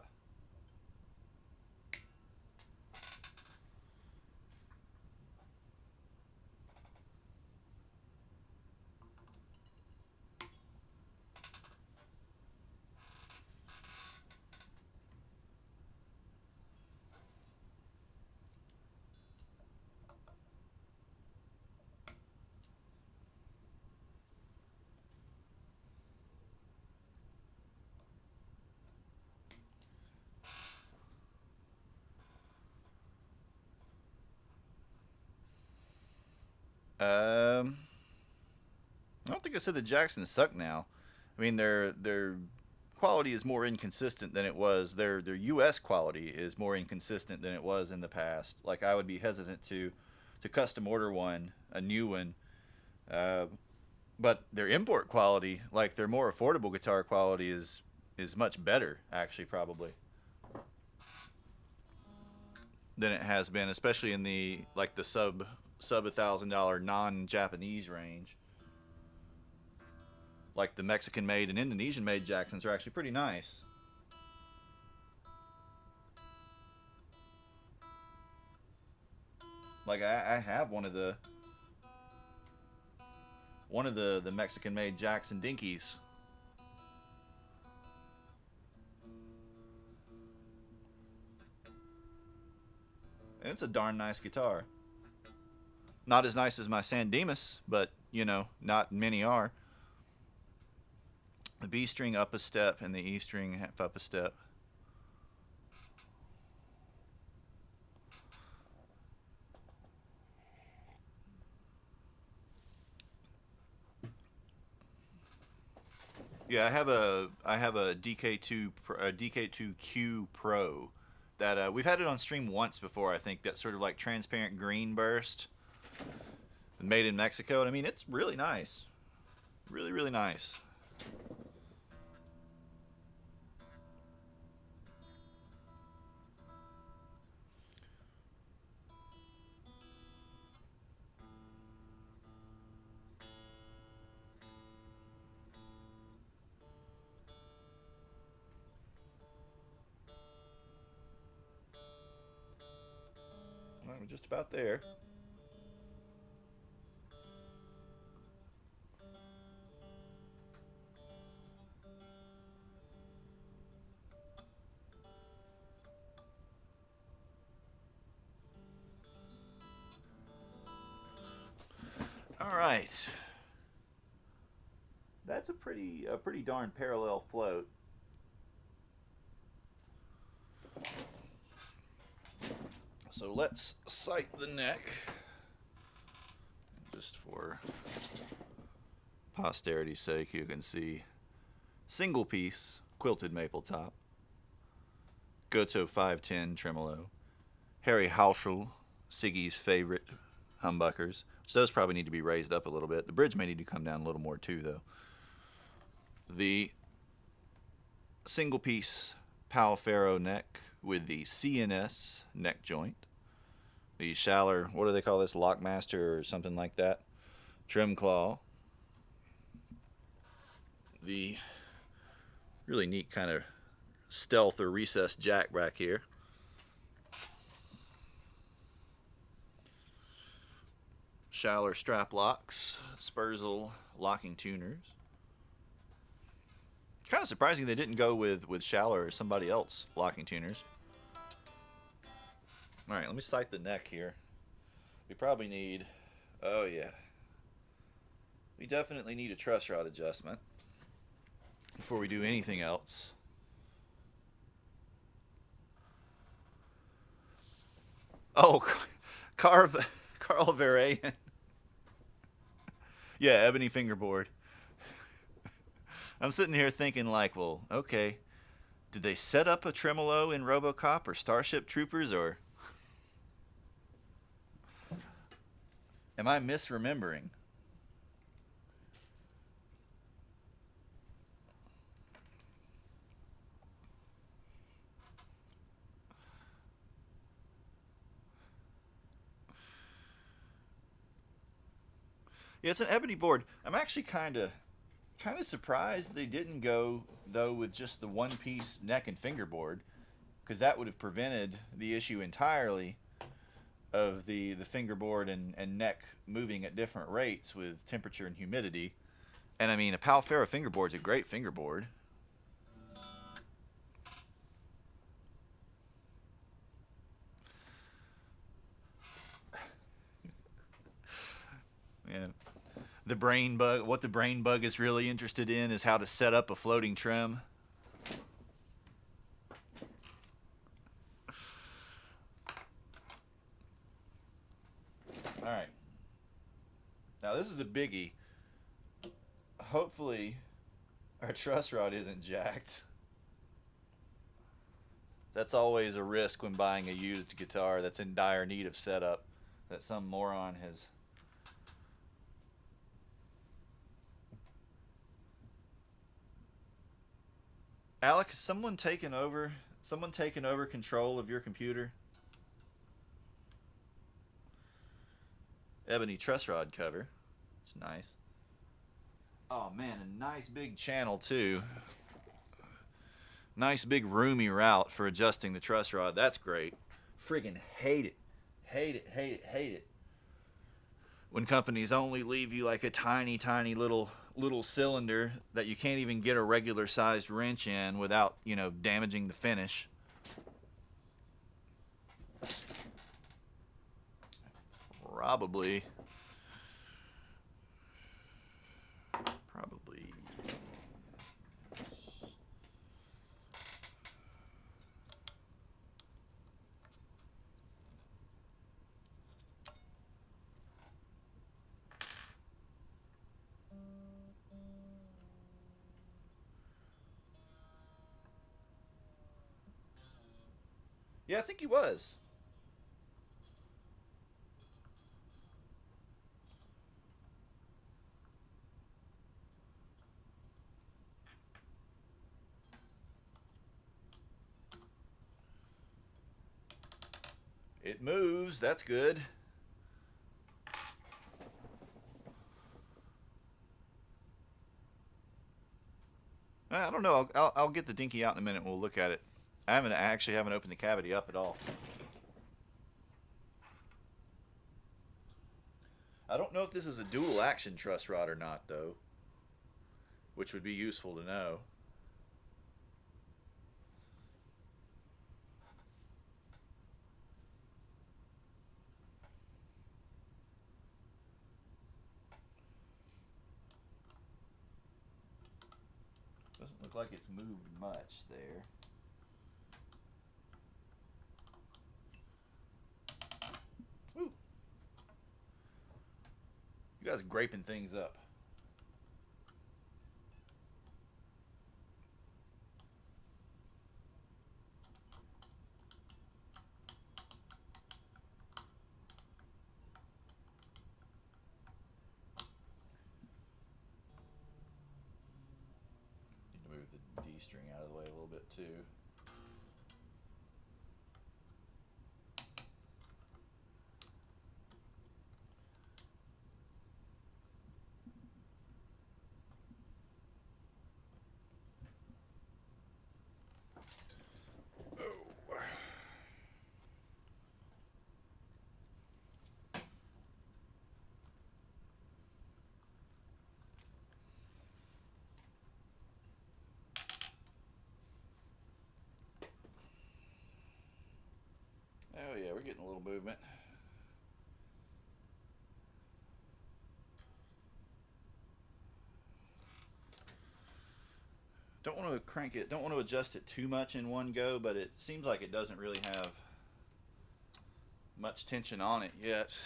I don't think I said the Jacksons suck now. I mean, their quality is more inconsistent than it was. Their U.S. quality is more inconsistent than it was in the past. Like I would be hesitant to custom order a new one. But their import quality, like their more affordable guitar quality, is much better actually, probably, than it has been, especially in the sub $1,000 non-Japanese range. Like the Mexican made and Indonesian made Jacksons are actually pretty nice. Like I have one of the Mexican made Jacks and Dinkies. And it's a darn nice guitar. Not as nice as my San Dimas, but you know, not many are. The B string up a step and the E string half up a step. Yeah, I have a DK2Q Pro that we've had it on stream once before. I think that sort of like transparent green burst, made in Mexico, and I mean it's really nice, really nice. Well, we're just about there. All right, that's a pretty darn parallel float. So let's sight the neck, just for posterity's sake. You can see single piece quilted maple top, Goto 510 tremolo, Harry Hauschel, Siggi's favorite humbuckers. So those probably need to be raised up a little bit. The bridge may need to come down a little more too, though. The single piece Pal Faro neck with the CNS neck joint. The Schaller, what do they call this? Lockmaster or something like that. Trim claw. The really neat kind of stealth or recessed jack back here. Schaller strap locks, Spurzl locking tuners. Kind of surprising they didn't go with Schaller or somebody else locking tuners. All right, let me sight the neck here. We probably need, oh yeah, we definitely need a truss rod adjustment before we do anything else. Oh, Carl Verheyen. Yeah, ebony fingerboard. I'm sitting here thinking like, well, okay, did they set up a tremolo in RoboCop or Starship Troopers, or am I misremembering? Yeah, it's an ebony board. I'm actually kind of surprised they didn't go though with just the one piece neck and fingerboard, because that would have prevented the issue entirely of the fingerboard and neck moving at different rates with temperature and humidity. And I mean, a Pal Faro fingerboard is a great fingerboard. Yeah. The brain bug, what the brain bug is really interested in is how to set up a floating trim. All right. Now this is a biggie. Hopefully our truss rod isn't jacked. That's always a risk when buying a used guitar that's in dire need of setup, that some moron has. Alec, has someone taken over? Someone taken over control of your computer? Ebony truss rod cover. It's nice. Oh man, a nice big channel too. Nice big roomy route for adjusting the truss rod. That's great. Friggin' hate it. Hate it, hate it, hate it. When companies only leave you like a tiny, tiny little cylinder that you can't even get a regular sized wrench in without, damaging the finish. Probably. Yeah, I think he was. It moves. That's good. I don't know. I'll get the dinky out in a minute and we'll look at it. I actually haven't opened the cavity up at all. I don't know if this is a dual action truss rod or not, though, which would be useful to know. Doesn't look like it's moved much there. Woo! You guys are graping things up. Need to move the D string out of the way a little bit too. Oh yeah, we're getting a little movement. Don't want to crank it, don't want to adjust it too much in one go, but it seems like it doesn't really have much tension on it yet.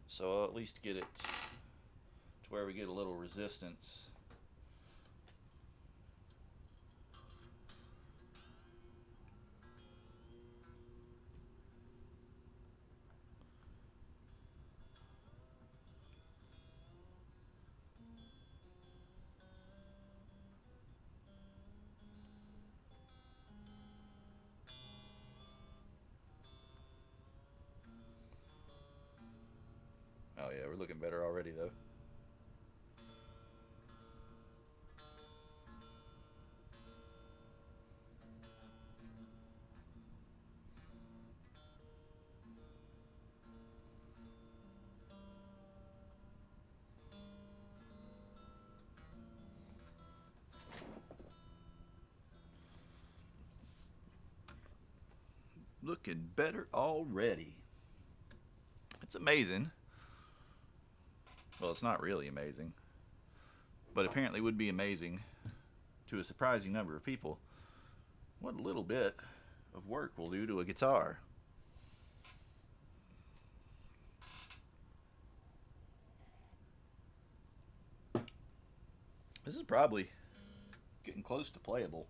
So I'll at least get it to where we get a little resistance. Oh yeah, we're looking better already though. Looking better already. It's amazing. Well, it's not really amazing, but apparently would be amazing to a surprising number of people what a little bit of work will do to a guitar. This is probably getting close to playable.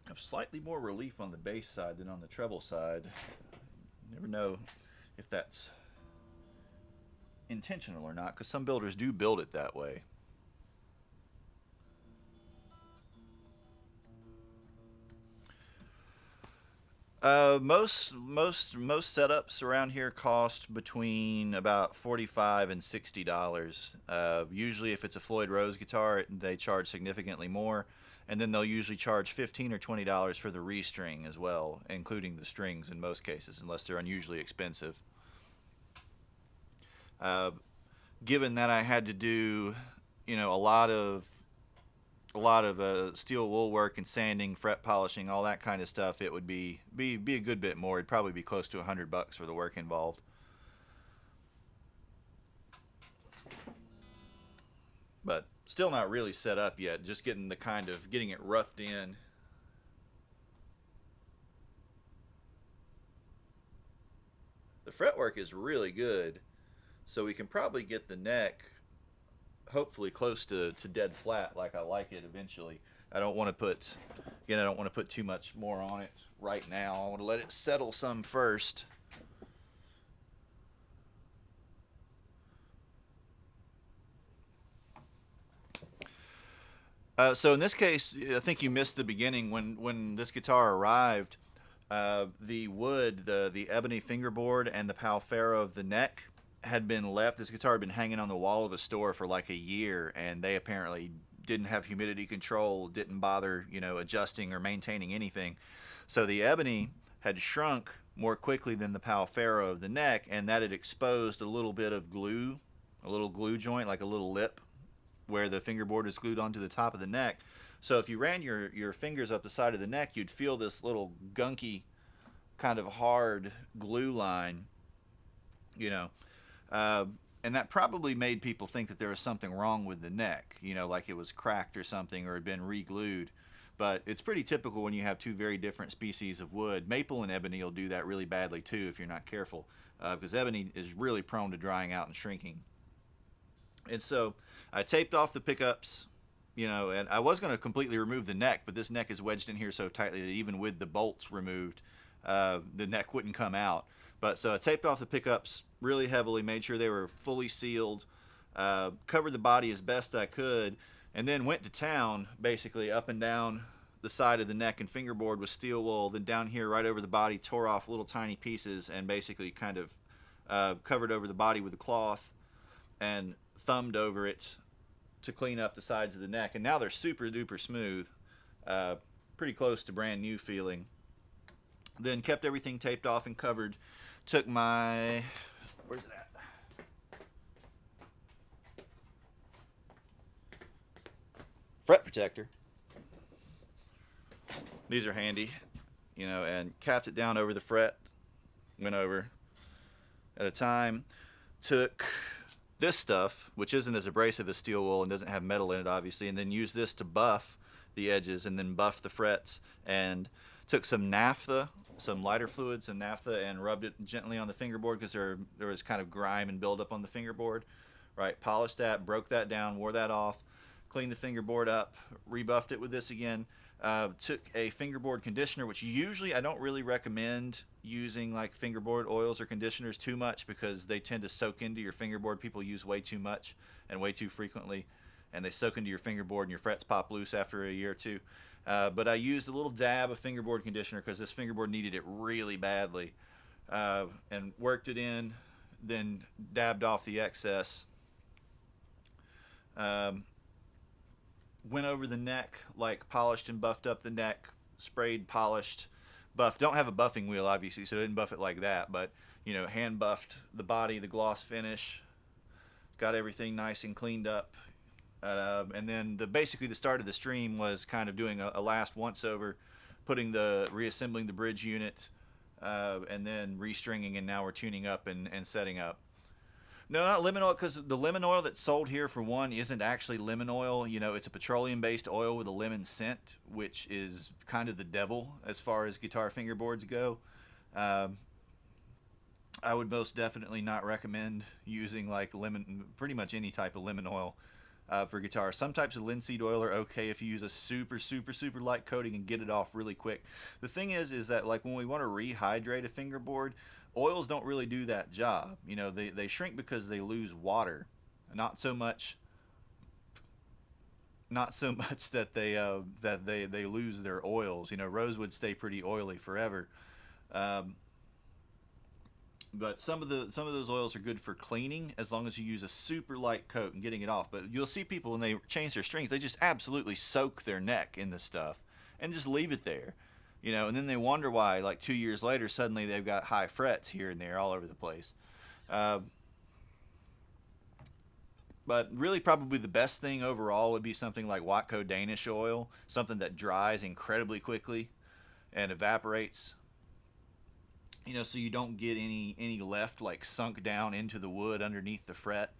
I have slightly more relief on the bass side than on the treble side. You never know if that's intentional or not, because some builders do build it that way. Most setups around here cost between about $45 and $60. Usually, if it's a Floyd Rose guitar, they charge significantly more, and then they'll usually charge $15 or $20 for the restring as well, including the strings in most cases, unless they're unusually expensive. Uh, Given that I had to do, a lot of steel wool work and sanding, fret polishing, all that kind of stuff, it would be a good bit more. It'd probably be close to $100 for the work involved. But still not really set up yet. Just getting it roughed in. The fretwork is really good, so we can probably get the neck hopefully close to dead flat like I like it eventually. I don't want to put again I don't want to put too much more on it right now. I want to let it settle some first. So in this case, I think you missed the beginning when this guitar arrived. The wood, the ebony fingerboard, and the palfero of the neck had been left. This guitar had been hanging on the wall of a store for like a year, and they apparently didn't have humidity control, didn't bother, adjusting or maintaining anything. So the ebony had shrunk more quickly than the palfero of the neck, and that had exposed a little bit of glue, a little glue joint, like a little lip where the fingerboard is glued onto the top of the neck. So if you ran your fingers up the side of the neck, you'd feel this little gunky, kind of hard glue line, you know. Uh, and that probably made people think that there was something wrong with the neck, like it was cracked or something or had been re-glued. But it's pretty typical when you have two very different species of wood. Maple and ebony will do that really badly too if you're not careful, because ebony is really prone to drying out and shrinking. And so I taped off the pickups, and I was going to completely remove the neck, but this neck is wedged in here so tightly that even with the bolts removed, the neck wouldn't come out. But so I taped off the pickups really heavily, made sure they were fully sealed, covered the body as best I could, and then went to town basically up and down the side of the neck and fingerboard with steel wool. Then down here right over the body, tore off little tiny pieces and basically kind of covered over the body with a cloth and thumbed over it to clean up the sides of the neck. And now they're super duper smooth, uh, pretty close to brand new feeling. Then kept everything taped off and covered. Took my, where's it at? Fret protector. These are handy, and capped it down over the fret. Went over at a time. Took this stuff, which isn't as abrasive as steel wool and doesn't have metal in it, obviously, and then used this to buff the edges and then buff the frets. And took some naphtha, some lighter fluid, some naphtha, and rubbed it gently on the fingerboard because there was kind of grime and buildup on the fingerboard. Right, polished that, broke that down, wore that off, cleaned the fingerboard up, rebuffed it with this again. Took a fingerboard conditioner, which usually I don't really recommend using like fingerboard oils or conditioners too much because they tend to soak into your fingerboard. People use way too much and way too frequently, and they soak into your fingerboard and your frets pop loose after a year or two. But I used a little dab of fingerboard conditioner because this fingerboard needed it really badly, and worked it in, then dabbed off the excess. Um, Went over the neck, like polished and buffed up the neck, sprayed, polished, buffed. Don't have a buffing wheel, obviously, so I didn't buff it like that, but, hand buffed the body, the gloss finish, got everything nice and cleaned up. And then basically the start of the stream was kind of doing a last once over, reassembling the bridge unit, and then restringing, and now we're tuning up and setting up. No, not lemon oil, because the lemon oil that's sold here, for one, isn't actually lemon oil. It's a petroleum-based oil with a lemon scent, which is kind of the devil as far as guitar fingerboards go. Um, I would most definitely not recommend using pretty much any type of lemon oil for guitar. Some types of linseed oil are okay if you use a super, super, super light coating and get it off really quick. The thing is that like when we want to rehydrate a fingerboard, Oils don't really do that job. You know, they shrink because they lose water, not so much that they lose their oils. You know, rosewood stay pretty oily forever. Um, but some of those oils are good for cleaning as long as you use a super light coat and getting it off. But you'll see people when they change their strings, they just absolutely soak their neck in this stuff and just leave it there. You know, and then they wonder why, like 2 years later, suddenly they've got high frets here and there all over the place. Uh, but really, probably the best thing overall would be something like Watco Danish oil, something that dries incredibly quickly and evaporates. You know, so you don't get any left like sunk down into the wood underneath the fret.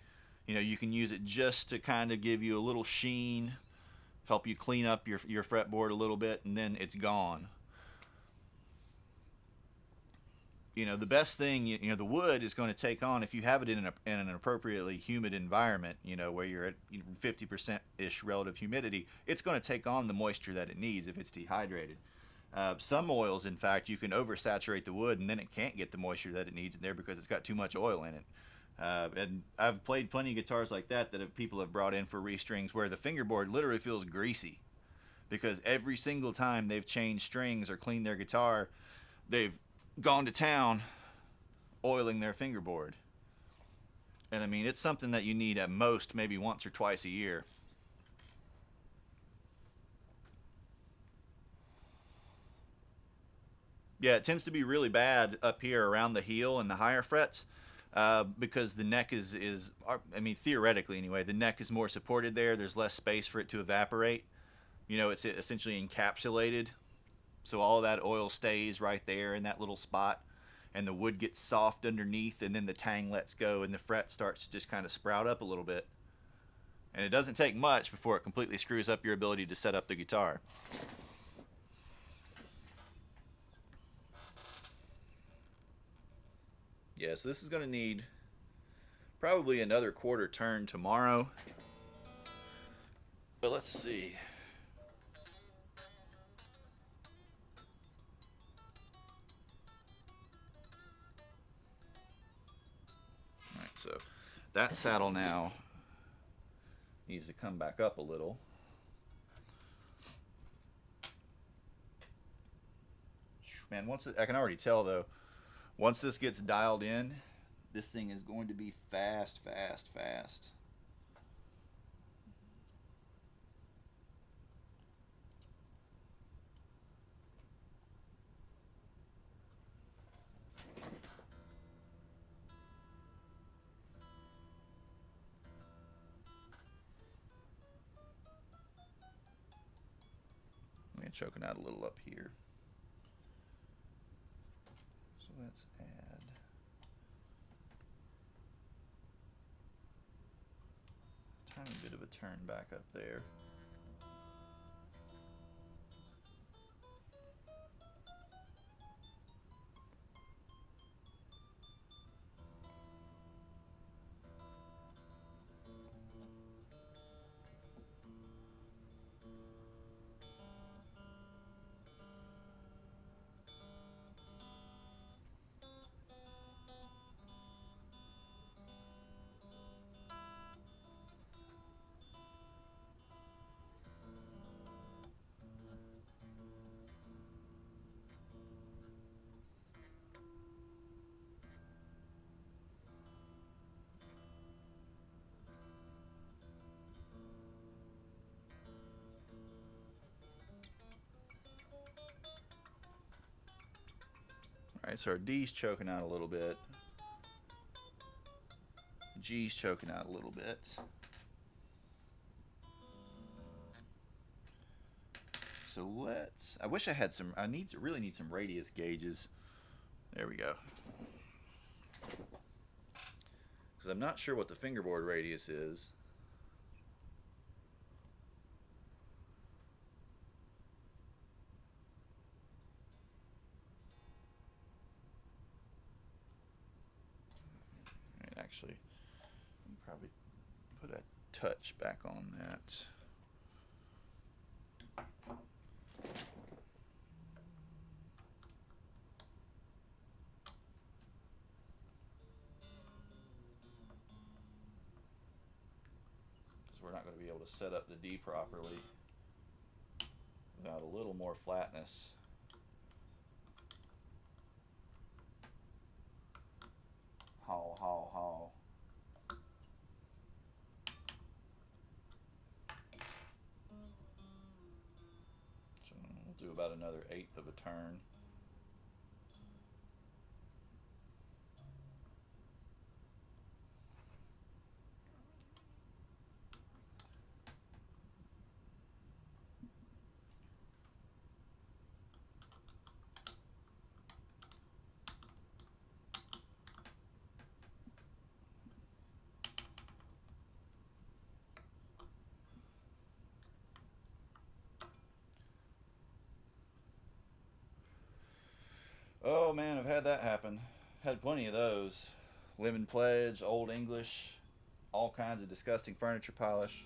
You know, you can use it just to kind of give you a little sheen, help you clean up your fretboard a little bit, and then it's gone. You know, the best thing, you know, the wood is going to take on, if you have it in an appropriately humid environment, you know, where you're at 50% ish relative humidity, it's going to take on the moisture that it needs if it's dehydrated. Some oils, in fact, you can oversaturate the wood and then it can't get the moisture that it needs in there because it's got too much oil in it. And I've played plenty of guitars like that people have brought in for restrings where the fingerboard literally feels greasy because every single time they've changed strings or cleaned their guitar, they've gone to town oiling their fingerboard. And I mean, it's something that you need at most maybe once or twice a year. Yeah, it tends to be really bad up here around the heel and the higher frets because the neck is, I mean, theoretically anyway, the neck is more supported there. There's less space for it to evaporate. You know, it's essentially encapsulated. So all of that oil stays right there in that little spot. And the wood gets soft underneath, and then the tang lets go, and the fret starts to just kind of sprout up a little bit. And it doesn't take much before it completely screws up your ability to set up the guitar. Yeah, so this is going to need probably another quarter turn tomorrow. But let's see. All right, so that saddle now needs to come back up a little. Man, I can already tell though, once this gets dialed in, this thing is going to be fast, fast, fast. I'm choking out a little up here. So let's add a tiny bit of a turn back up there. Alright, so our D's choking out a little bit. G's choking out a little bit. So I wish I had some, really need some radius gauges. There we go. Because I'm not sure what the fingerboard radius is. Actually, probably put a touch back on that. to set up the D properly without a little more flatness. Haul, haul, haul. So we'll do about another 1/8 of a turn. Oh man, I've had that happen. Had plenty of those. Lemon Pledge, Old English, all kinds of disgusting furniture polish.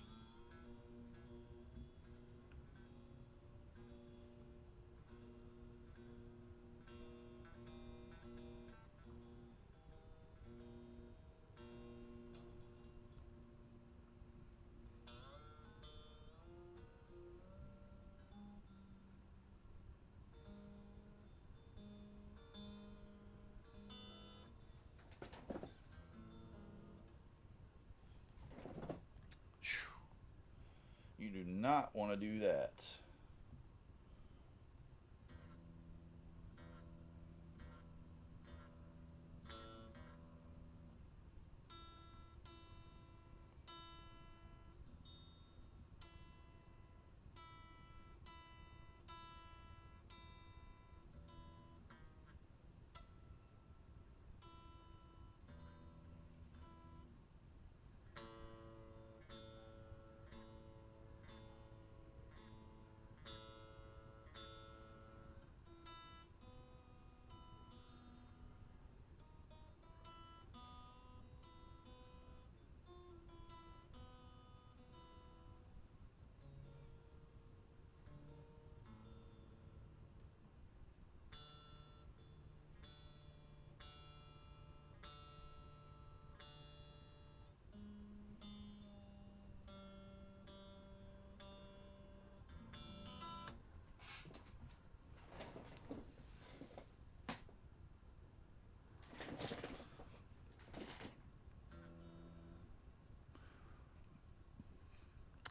You do not want to do that.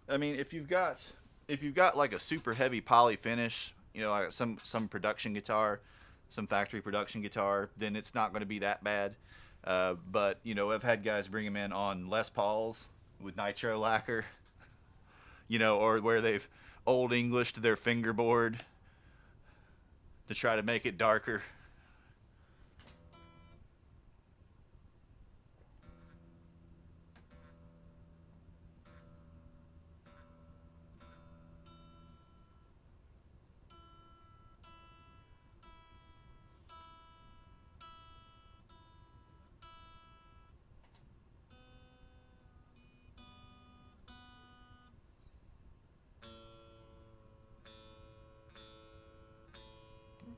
I mean, if you've got like a super heavy poly finish, you know, like some production guitar, some factory production guitar, then it's not going to be that bad. But you know, I've had guys bring them in on Les Pauls with nitro lacquer, you know, or where they've Old Englished their fingerboard to try to make it darker.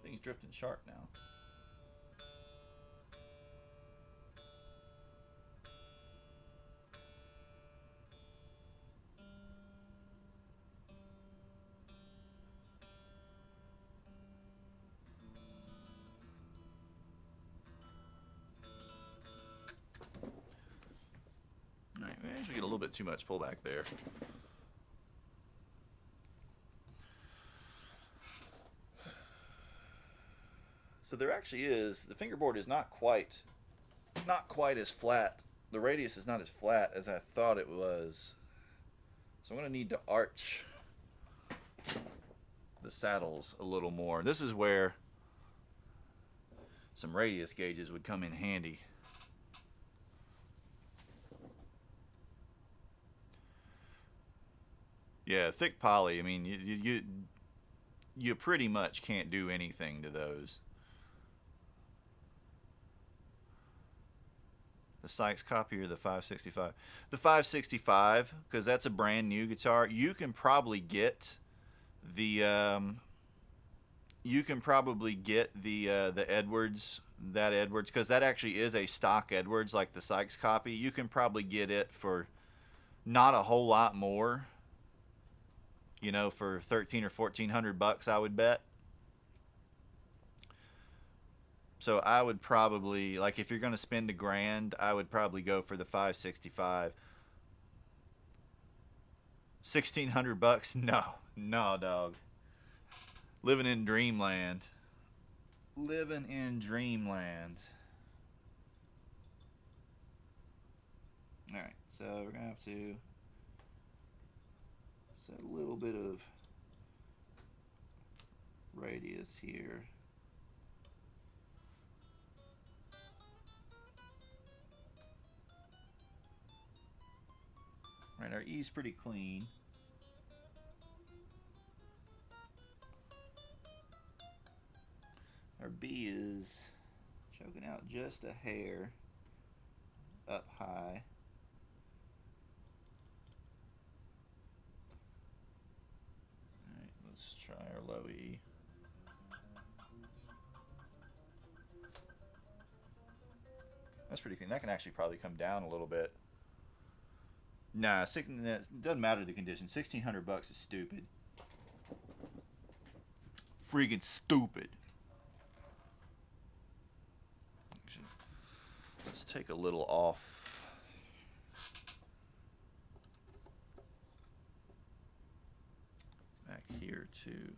Everything's drifting sharp now. All right, we actually get a little bit too much pullback there. So there actually is, the fingerboard is not quite as flat. The radius is not as flat as I thought it was. So I'm going to need to arch the saddles a little more. This is where some radius gauges would come in handy. Yeah, thick poly, I mean, you pretty much can't do anything to those. The Sykes copy or the 565? The 565, because that's a brand new guitar. You can probably get the the Edwards, that Edwards, because that actually is a stock Edwards, like the Sykes copy. You can probably get it for not a whole lot more you know, for 13 or 1400 bucks, I would bet. So I would probably, like, if you're going to spend a grand, I would probably go for the 565. 1600 bucks? No. No, dog. Living in dreamland. Living in dreamland. All right, so we're going to have to set a little bit of radius here. All right, our E's pretty clean. Our B is choking out just a hair up high. Alright, let's try our low E. That's pretty clean. That can actually probably come down a little bit. Nah, it doesn't matter the condition. 1600 bucks is stupid. Freaking stupid. Let's take a little off. Back here too.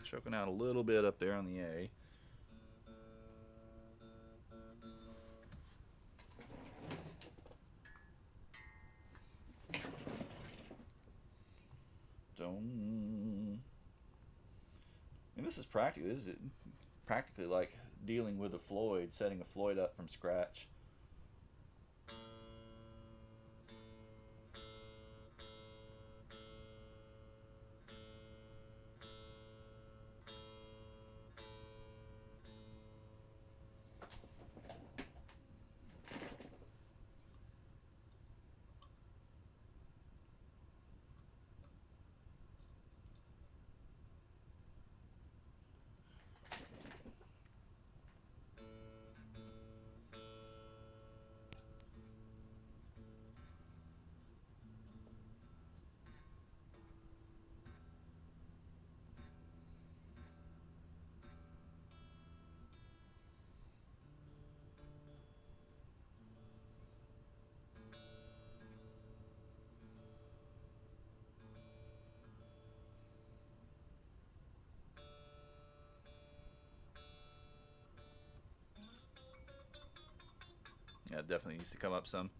Choking out a little bit up there on the A. And this is practically like dealing with a Floyd, setting a Floyd up from scratch. Yeah, it definitely needs to come up some.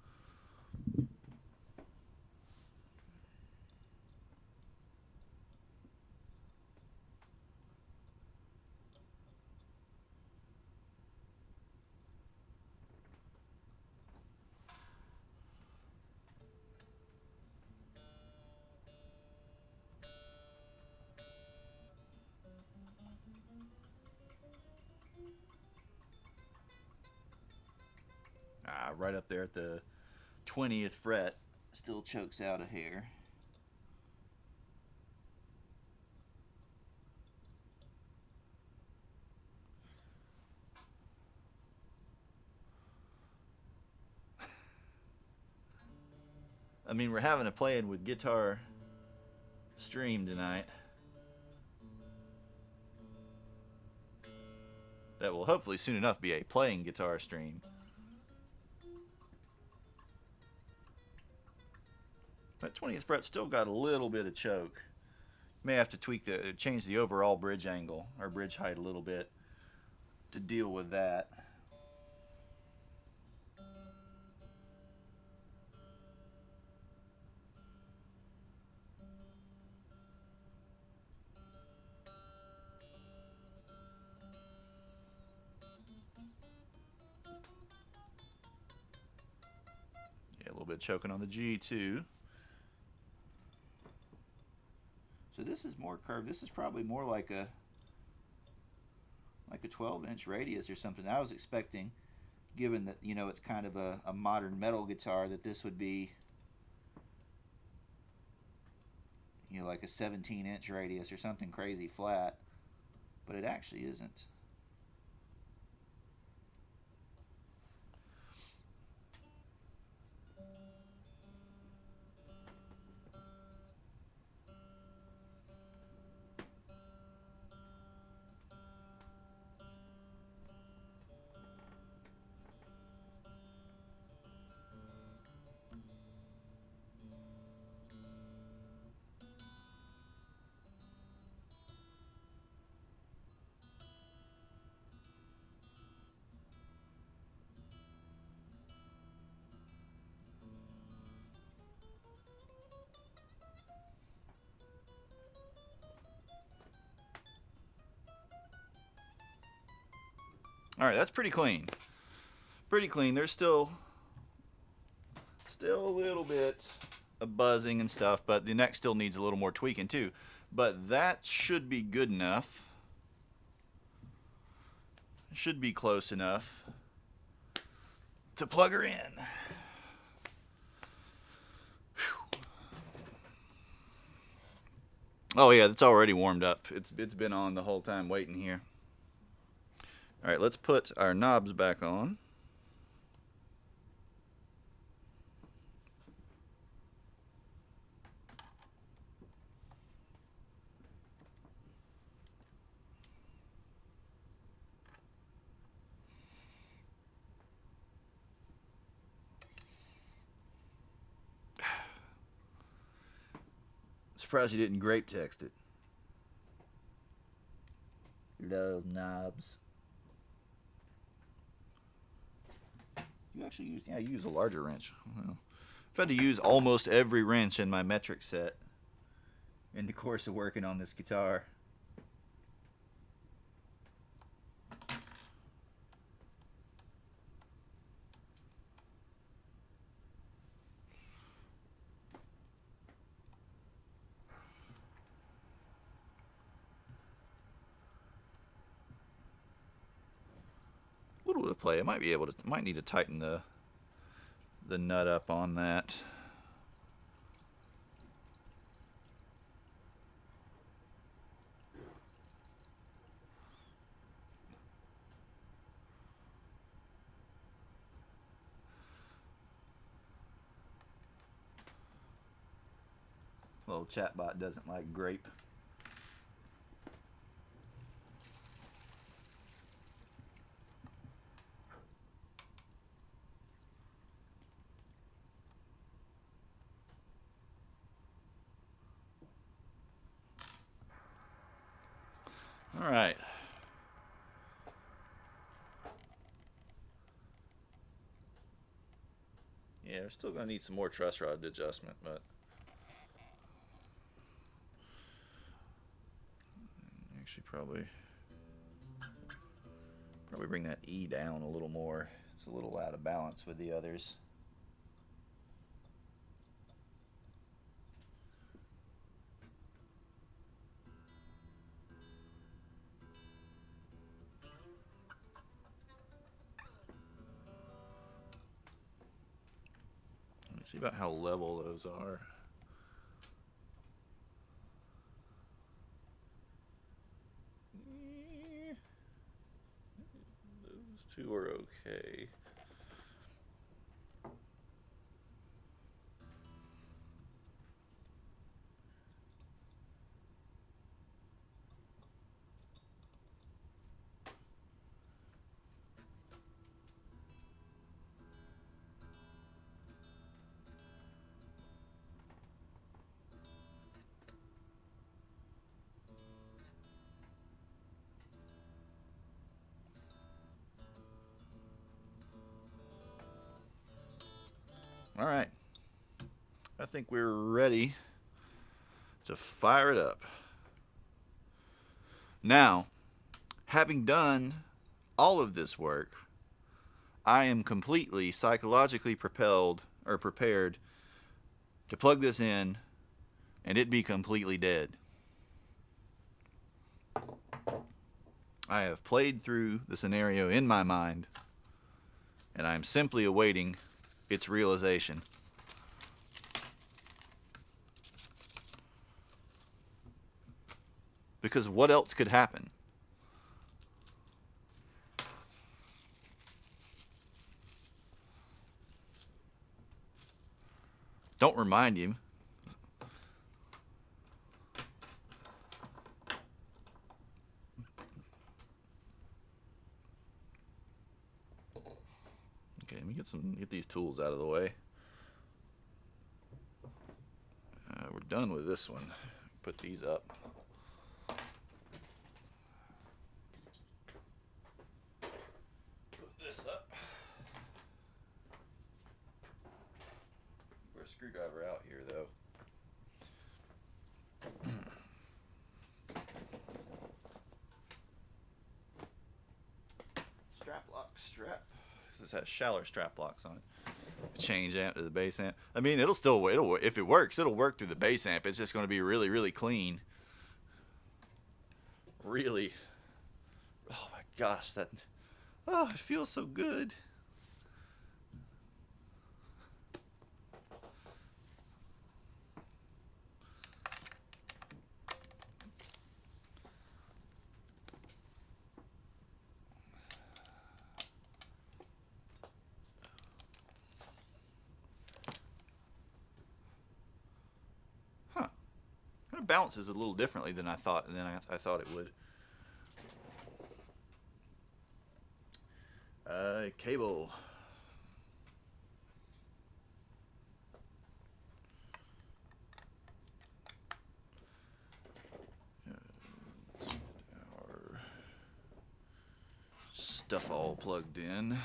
Right up there at the 20th fret, still chokes out a hair. I mean, we're having a playing with guitar stream tonight. That will hopefully soon enough be a playing guitar stream. That 20th fret still got a little bit of choke. May have to change the overall bridge angle or bridge height a little bit to deal with that. bit of choking on the G too. So this is more curved. This is probably more like a 12-inch radius or something. I was expecting, given that, you know, it's kind of a modern metal guitar, that this would be, you know, like a 17-inch radius or something crazy flat, but it actually isn't. All right, that's pretty clean. Pretty clean. There's still a little bit of buzzing and stuff, but the neck still needs a little more tweaking too. But that should be good enough. Should be close enough to plug her in. Whew. Oh yeah, it's already warmed up. It's been on the whole time waiting here. All right, let's put our knobs back on. Surprised you didn't grape text it. Love knobs. You actually use, yeah, you use a larger wrench. Well, I've had to use almost every wrench in my metric set in the course of working on this guitar. Little bit of play. I might be able to. Might need to tighten the nut up on that. Little chatbot doesn't like grape. All right. Yeah, we're still going to need some more truss rod adjustment, but actually probably bring that E down a little more. It's a little out of balance with the others. Let me see about how level those are. Those two are okay. All right. I think we're ready to fire it up. Now, having done all of this work, I am completely psychologically propelled or prepared to plug this in and it be completely dead. I have played through the scenario in my mind, and I'm simply awaiting its realization. Because what else could happen? Don't remind him. Okay, let me get these tools out of the way. We're done with this one. Put these up. Put this up. Put a screwdriver out here, though. Strap. This has shallower strap locks on it. Change amp to the bass amp. I mean, it'll if it works, it'll work through the bass amp. It's just going to be really, really clean. Really. Oh my gosh, it feels so good. It bounces a little differently than I thought, I thought it would. Cable. Our stuff all plugged in.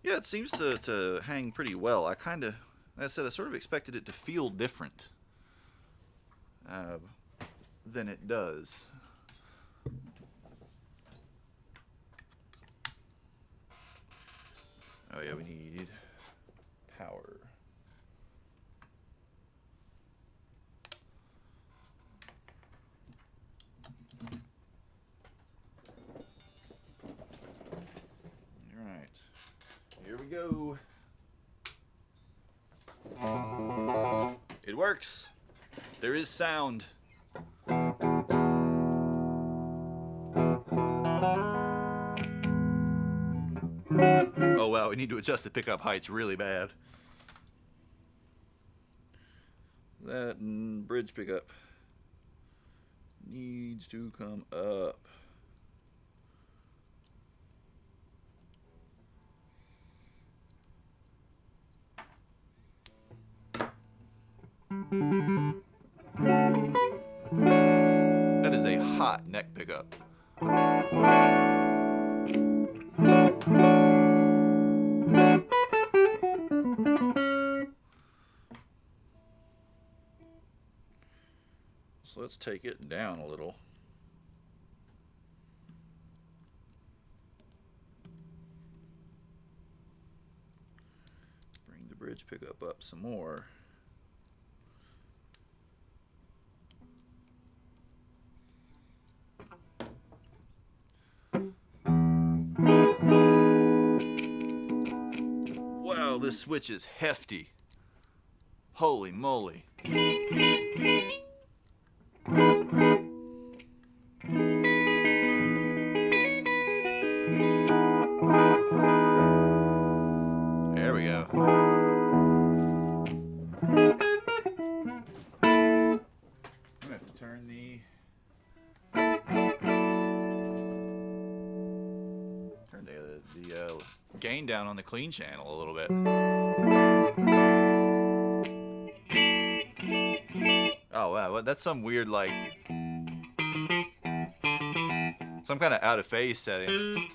Yeah, it seems to hang pretty well. Like I said, I sort of expected it to feel different than it does. Oh yeah, we need power. All right, here we go. It works. There is sound. Oh wow, we need to adjust the pickup heights really bad. That bridge pickup needs to come up. That is a hot neck pickup. So let's take it down a little. Bring the bridge pickup up some more. Wow, this switch is hefty. Holy moly. There we go. I'm gonna have to turn the gain down on the clean channel a little bit. Oh wow, that's some weird some kind of out of phase setting.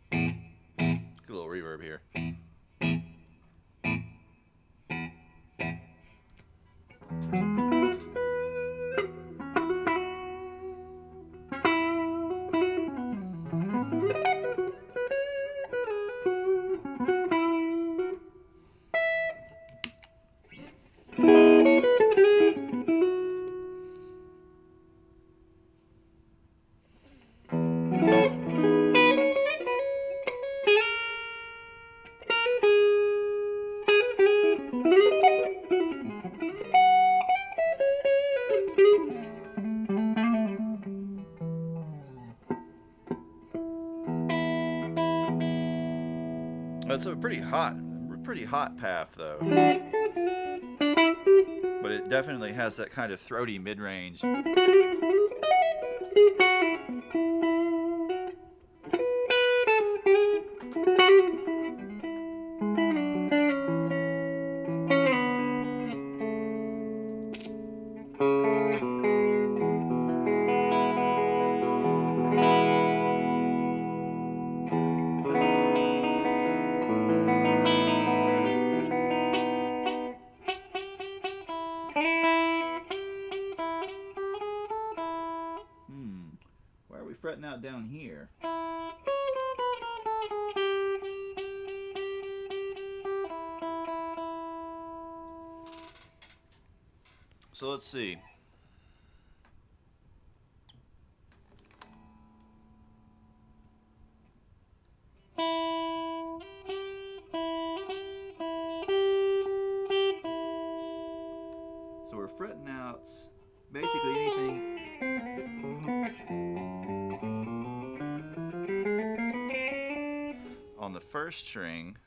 Get a little reverb here. It's a pretty hot path though. But it definitely has that kind of throaty mid-range. Why are we fretting out down here? So let's see. So we're fretting out basically anything on the first string.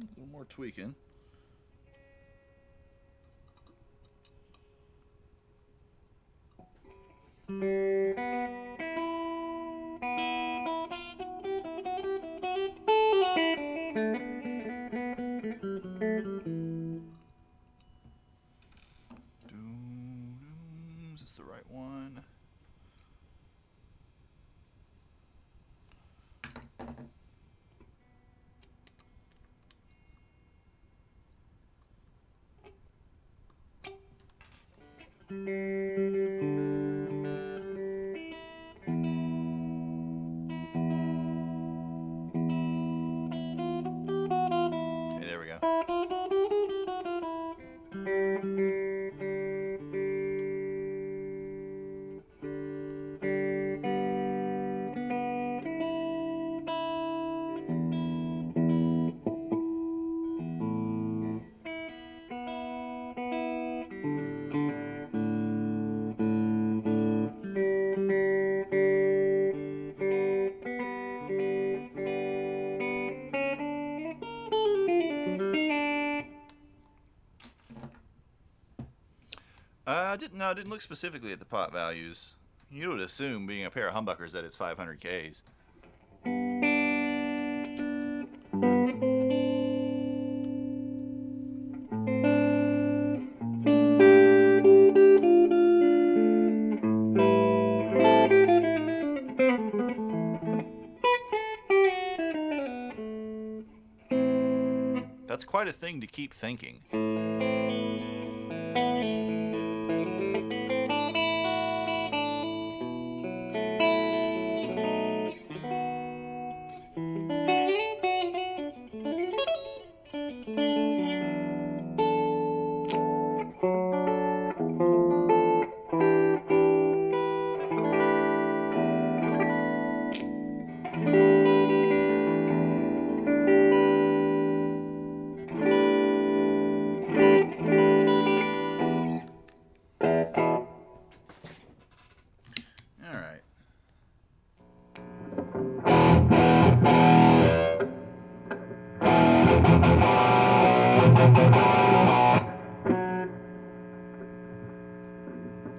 A little more tweaking. Is this the right one? Okay, there we go. I didn't look specifically at the pot values. You would assume, being a pair of humbuckers, that it's 500 Ks. That's quite a thing to keep thinking.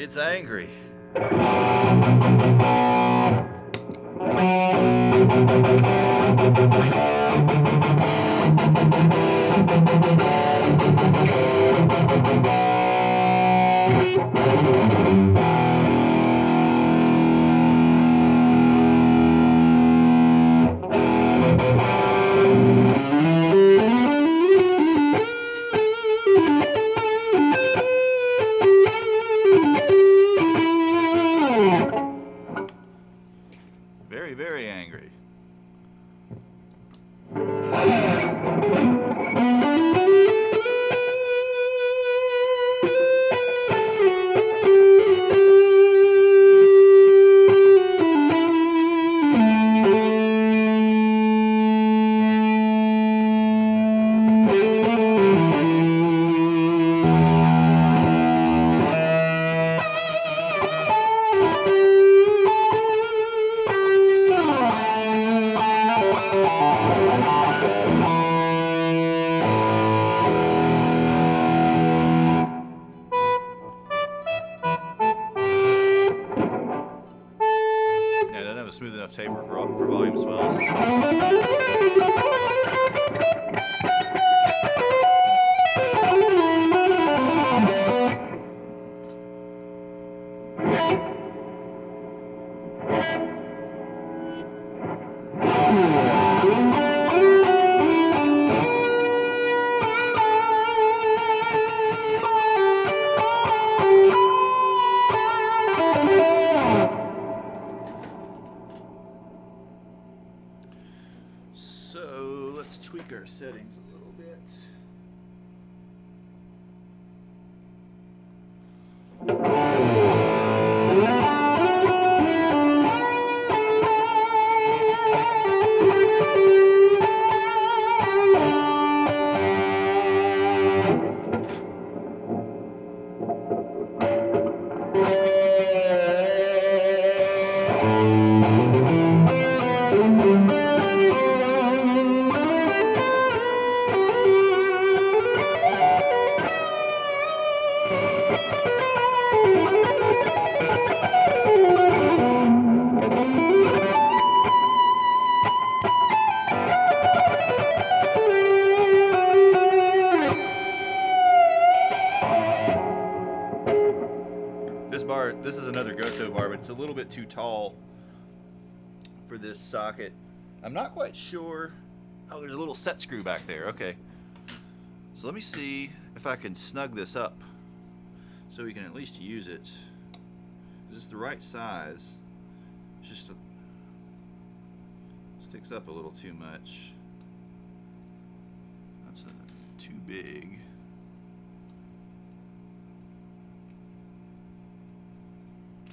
It's angry. taper for volume swells. So let's tweak our settings a little bit. This is another Goto bar, but it's a little bit too tall for this socket. I'm not quite sure. Oh, there's a little set screw back there. Okay. So let me see if I can snug this up so we can at least use it. Is this the right size? It's just sticks up a little too much. That's too big.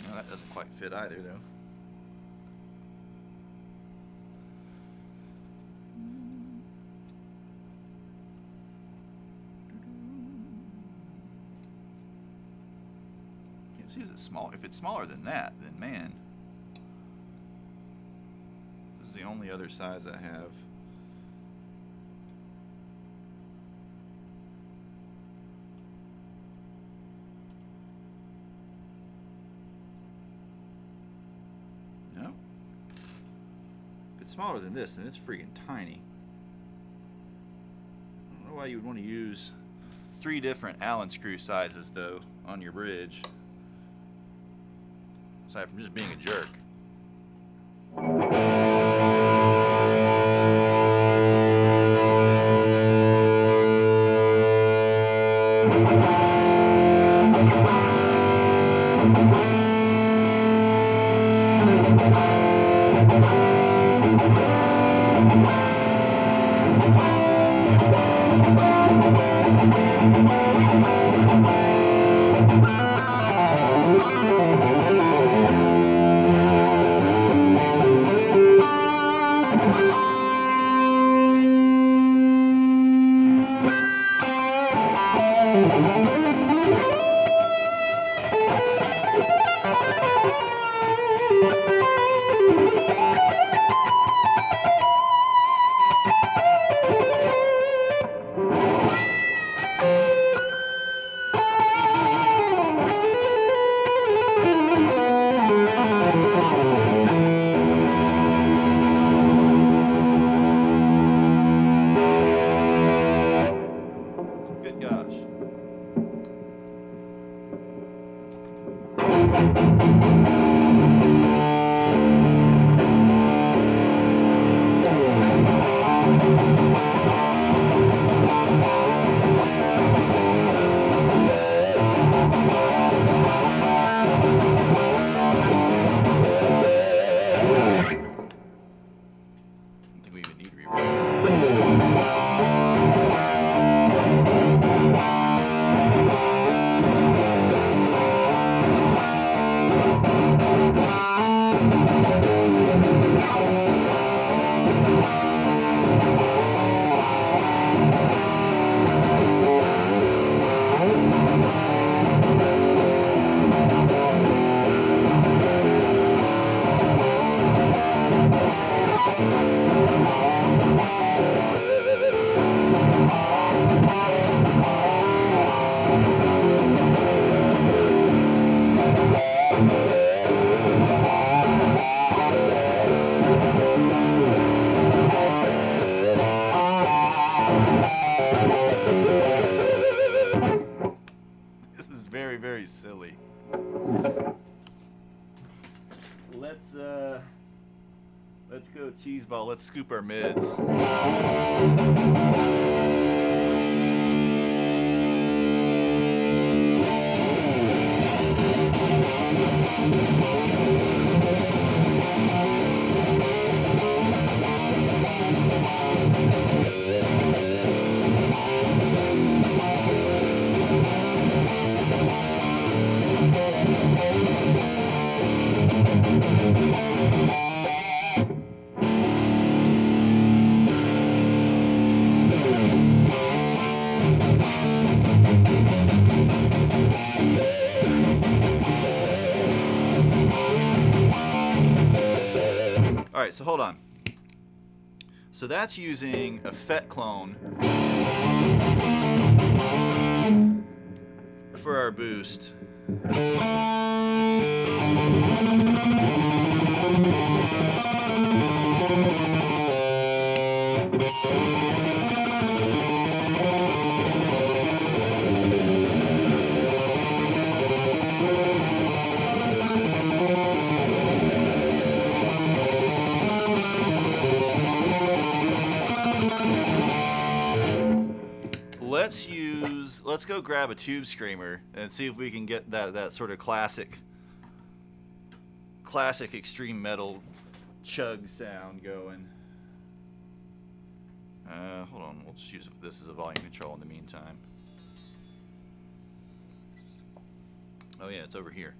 No, that doesn't quite fit either, though. Can't see, is it small? If it's smaller than that, then man, this is the only other size I have. Smaller than this, then it's freaking tiny. I don't know why you would want to use 3 different Allen screw sizes though on your bridge, aside from just being a jerk. very silly. Let's go cheese ball. Let's scoop our mids. Alright, so hold on. So that's using a FET clone for our boost. Let's go grab a tube screamer and see if we can get that sort of classic extreme metal chug sound going. Hold on, we'll just use this as a volume control in the meantime. Oh yeah, it's over here.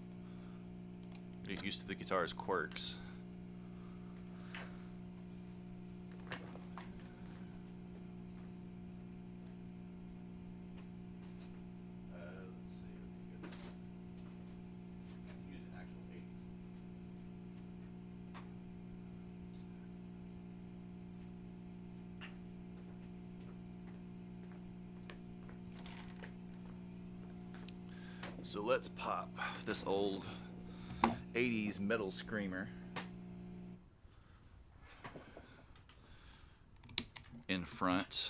Get used to the guitar's quirks. So let's pop this old 80s metal screamer in front.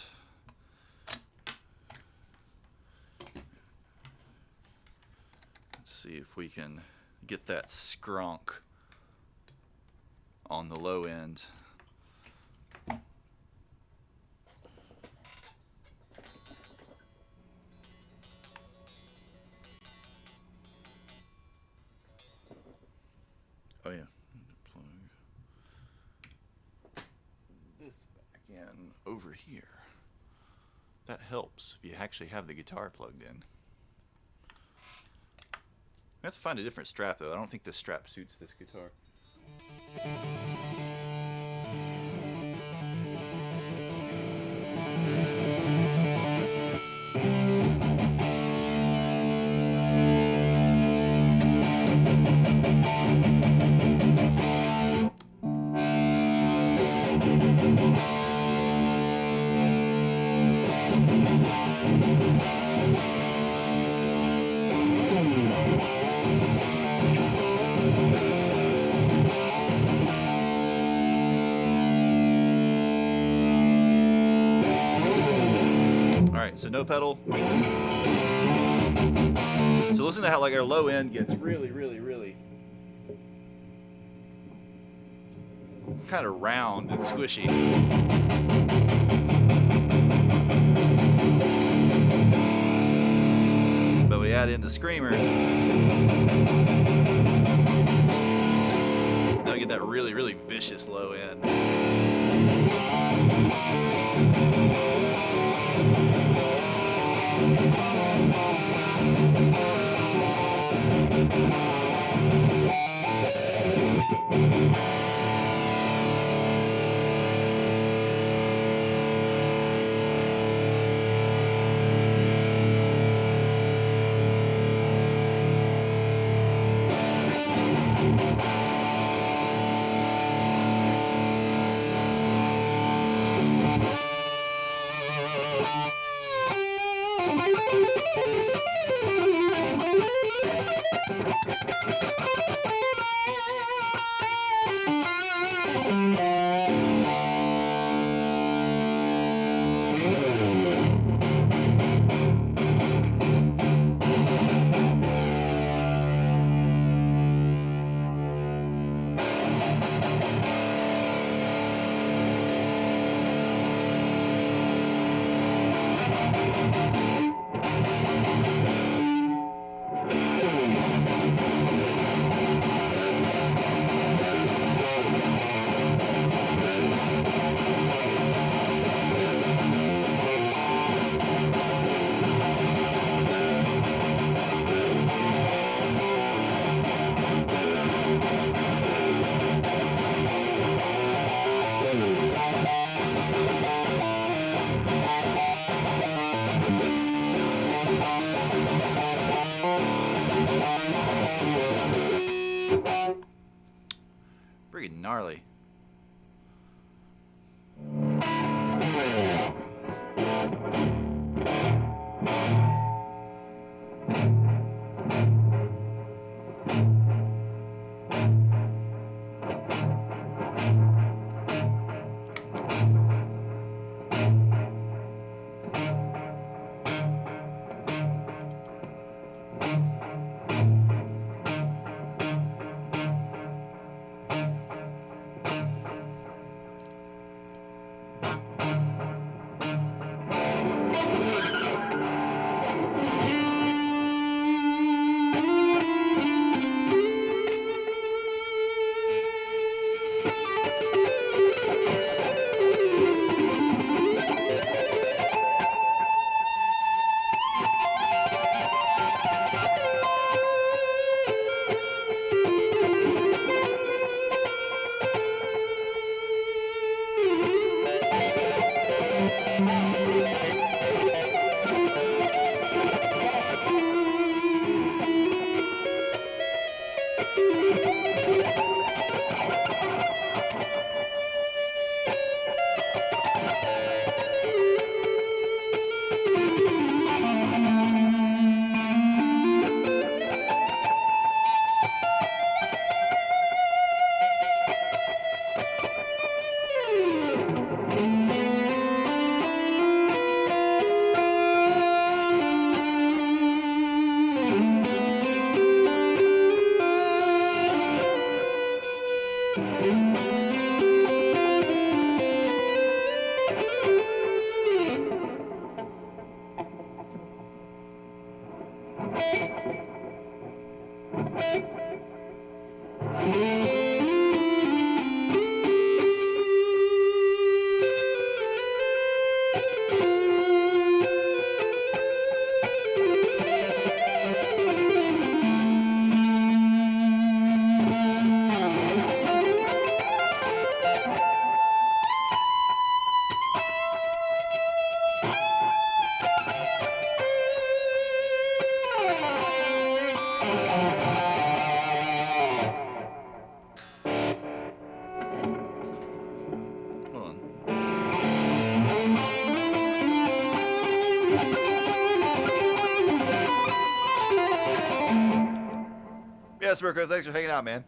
Let's see if we can get that skronk on the low end. Oh yeah, plug this back in over here. That helps if you actually have the guitar plugged in. I have to find a different strap though. I don't think this strap suits this guitar. So no pedal. So listen to how like our low end gets really kind of round and squishy. But we add in the screamer. Now we get that really vicious low end. gnarly. Yes, Mirko, thanks for hanging out, man.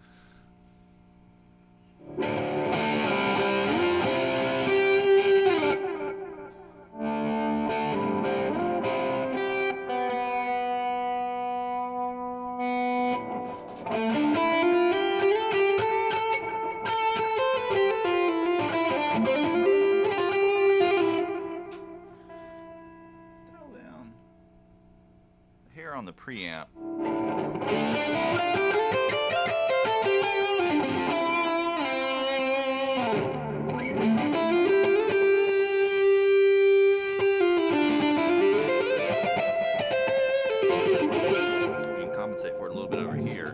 Still down here on the preamp. Compensate for it a little bit over here.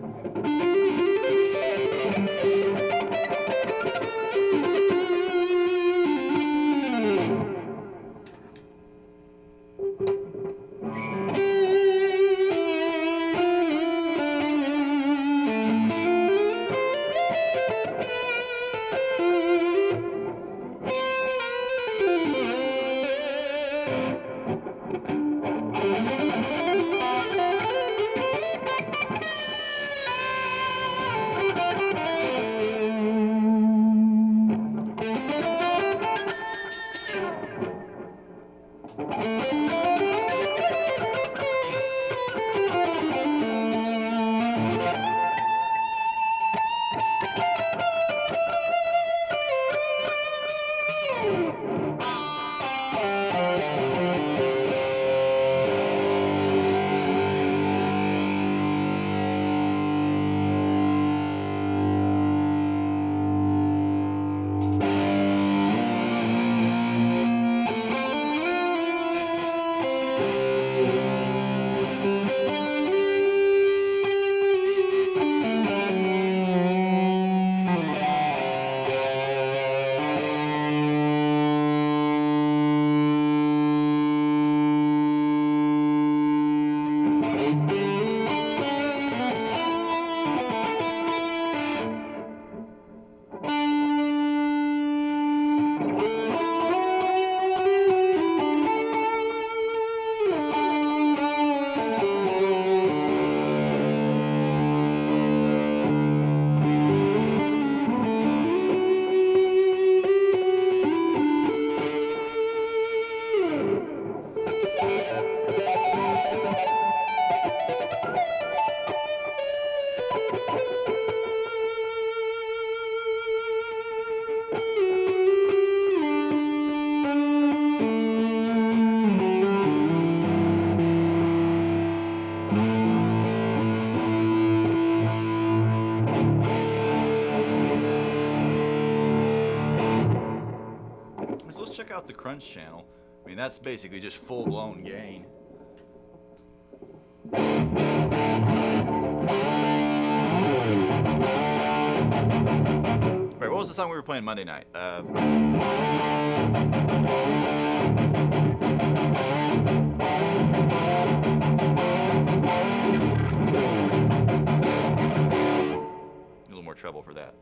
without the crunch channel, I mean, that's basically just full-blown gain. Right, what was the song we were playing Monday night? A little more treble for that.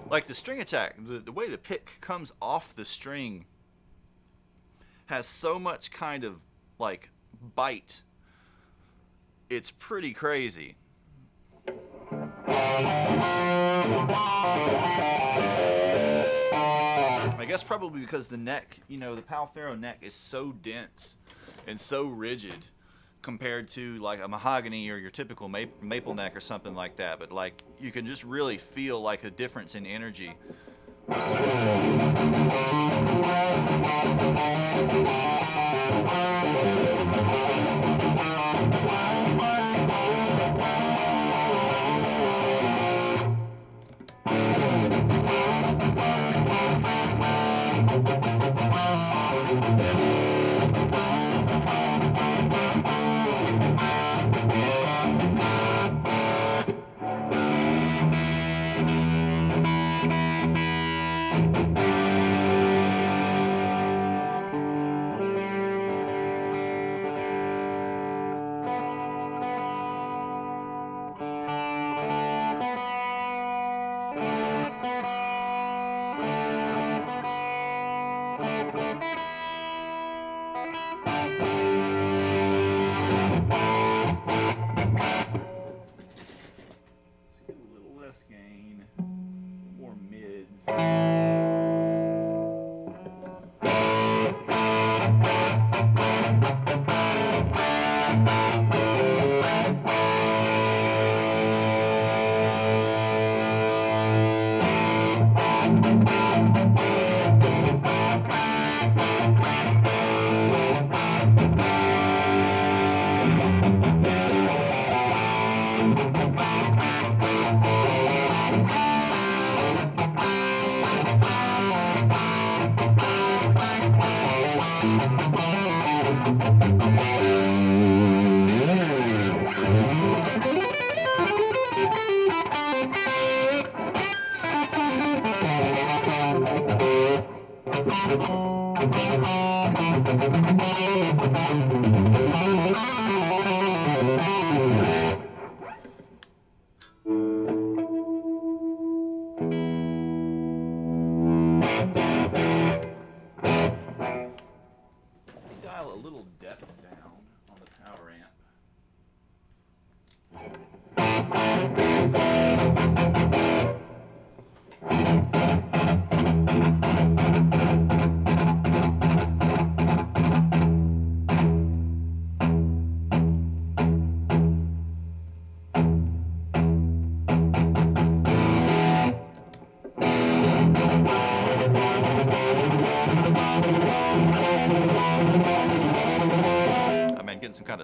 Like the string attack, the way the pick comes off the string has so much kind of like bite. It's pretty crazy. I guess probably because the neck, you know, the Pal Faro neck is so dense and so rigid compared to like a mahogany or your typical maple neck or something like that. But like you can just really feel like a difference in energy.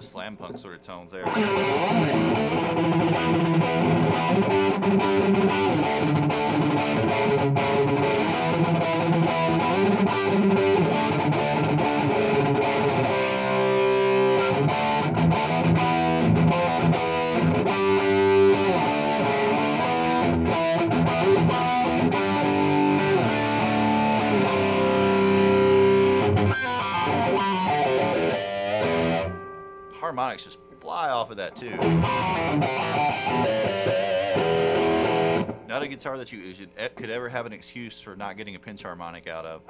slam punk sort of tones there. Harmonics just fly off of that too. Not a guitar that you could ever have an excuse for not getting a pinch harmonic out of.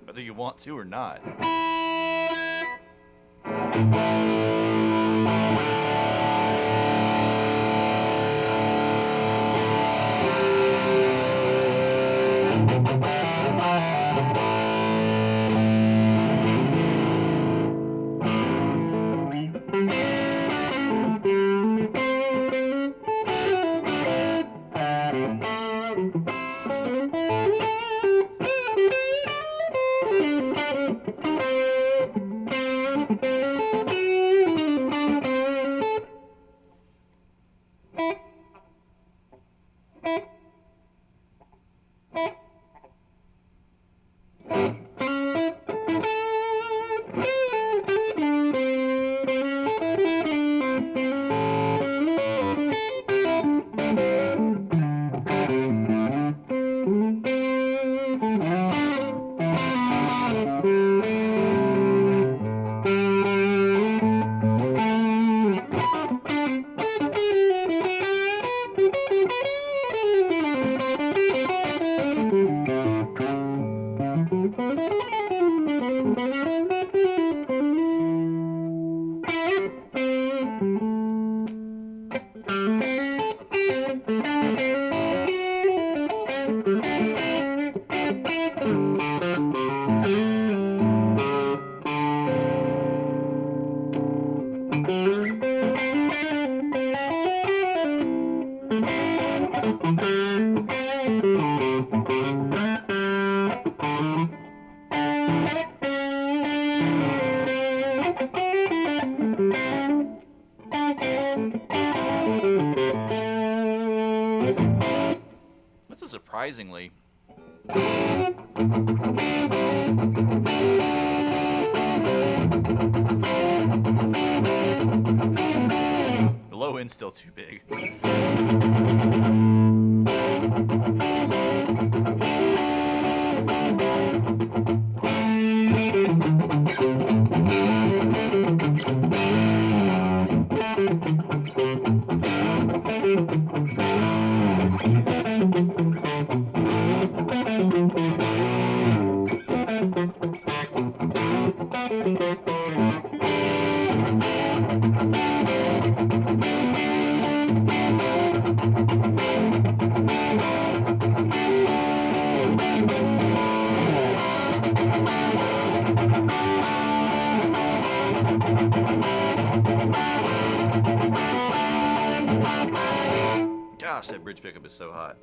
Whether you want to or not. That's a surprisingly the low end's still too big. Gosh, that bridge pickup is so hot.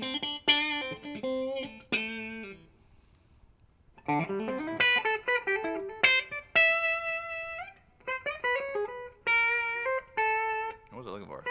What was I looking for?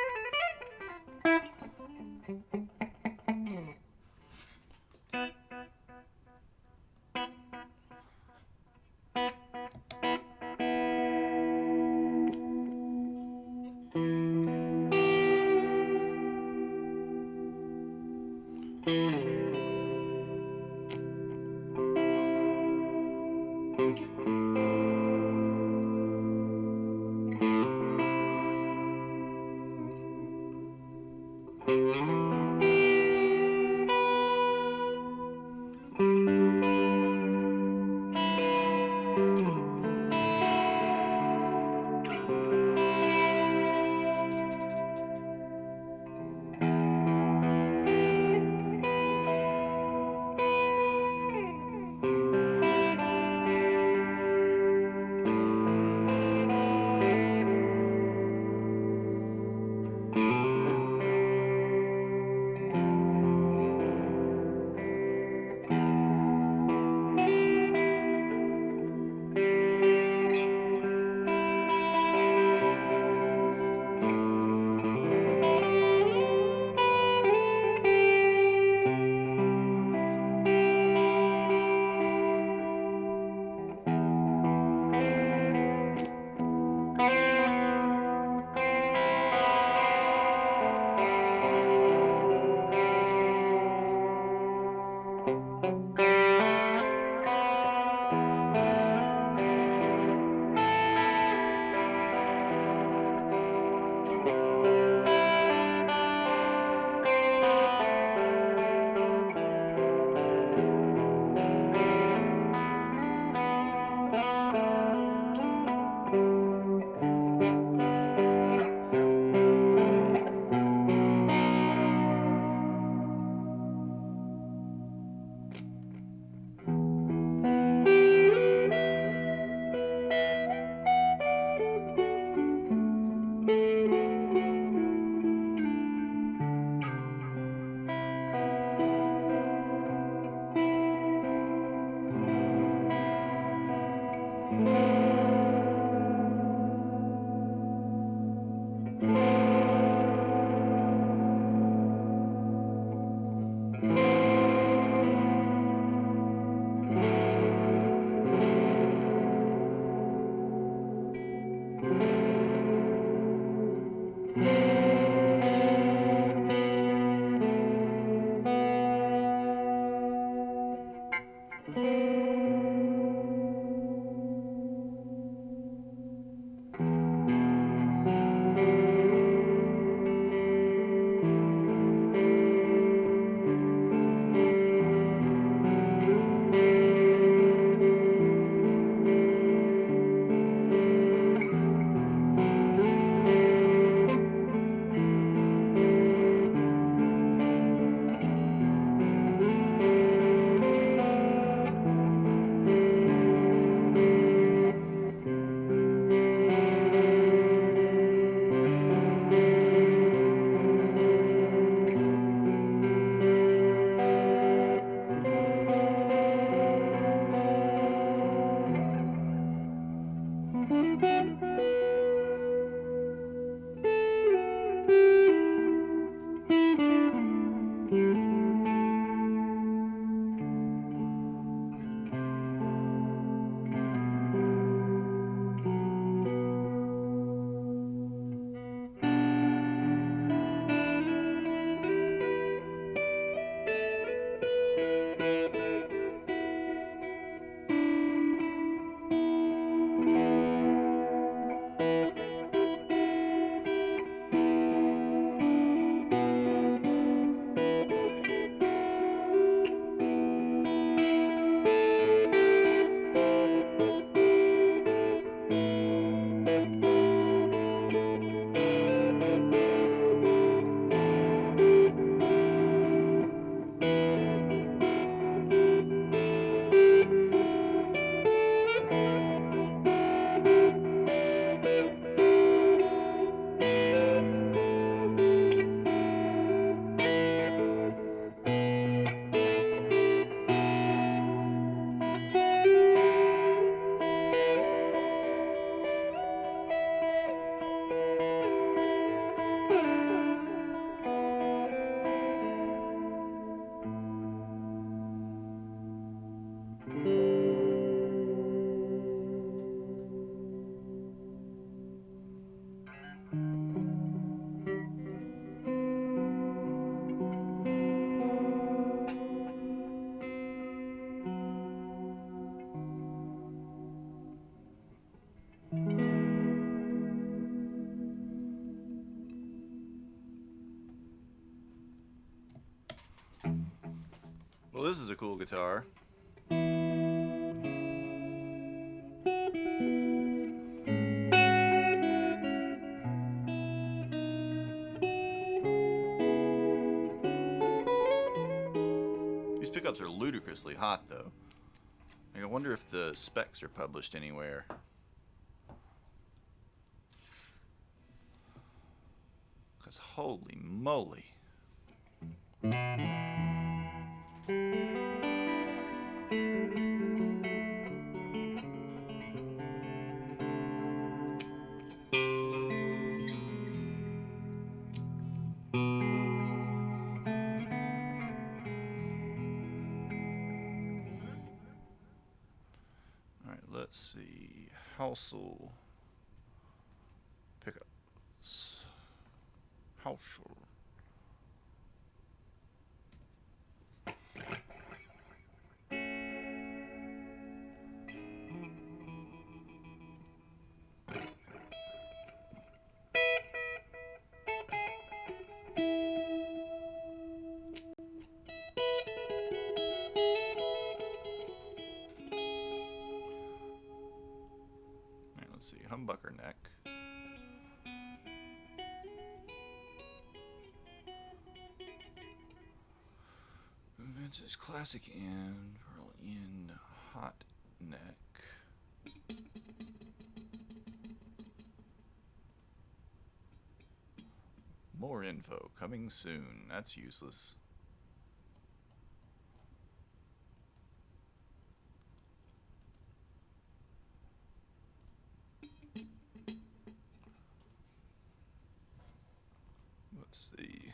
Well, this is a cool guitar. These pickups are ludicrously hot, though. I wonder if the specs are published anywhere. Because holy moly. Alright, let's see. Housel pickups. Housel. Let's see, humbucker neck. Vintage classic and pearl in hot neck. More info coming soon. That's useless. Let's see.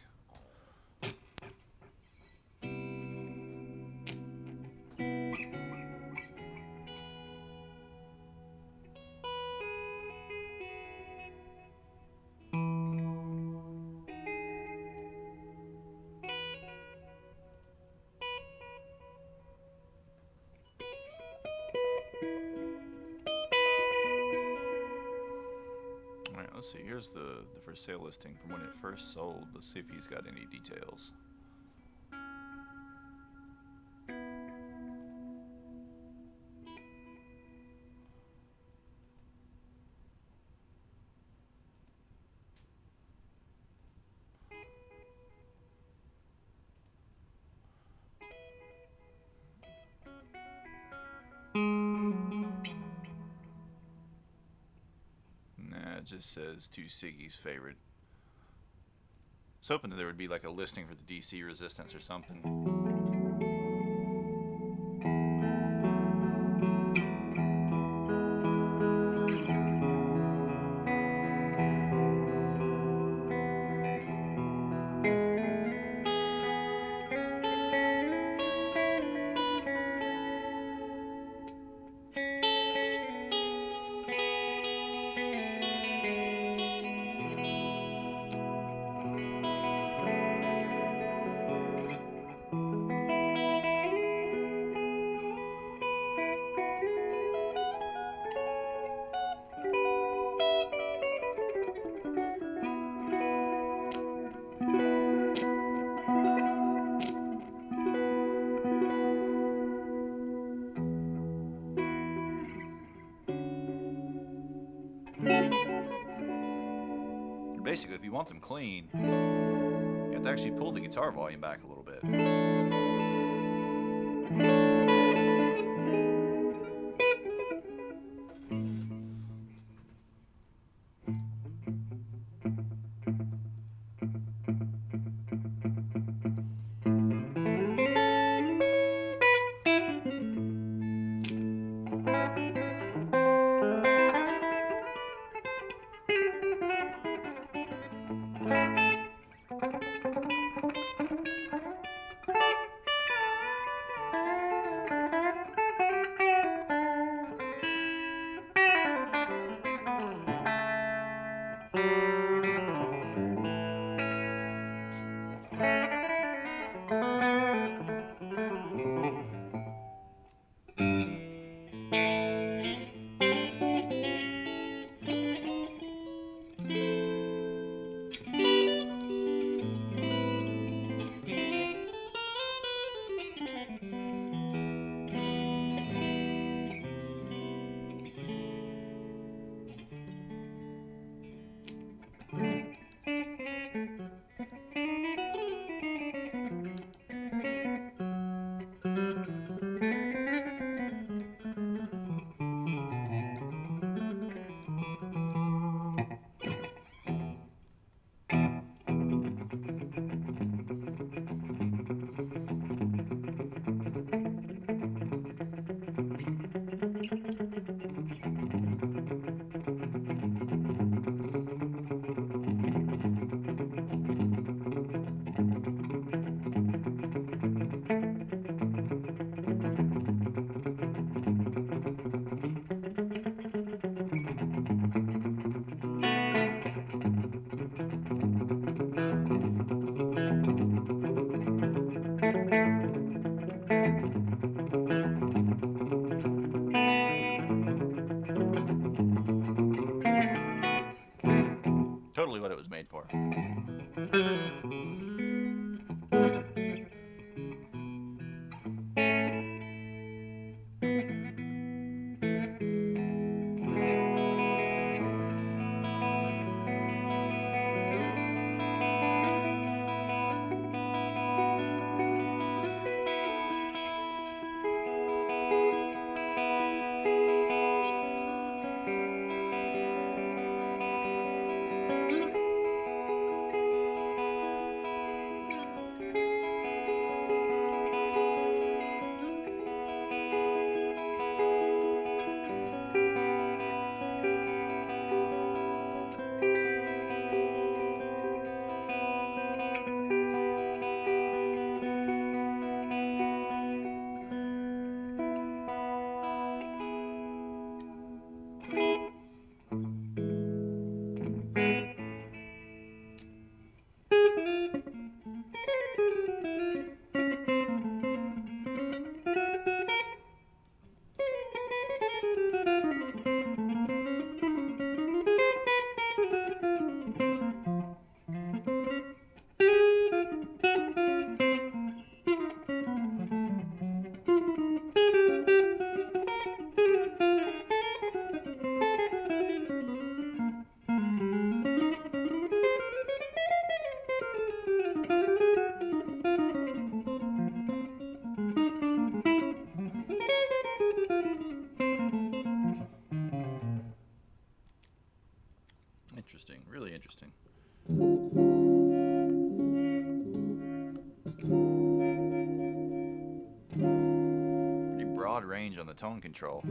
Alright, let's see. Here's the for sale listing from when it first sold. Let's see if he's got any details. Nah, it just says to Siggi's favorite. I was hoping that there would be like a listing for the DC resistance or something. Basically, if you want them clean, you have to actually pull the guitar volume back a little bit. made for. Interesting, really interesting. Pretty broad range on the tone control.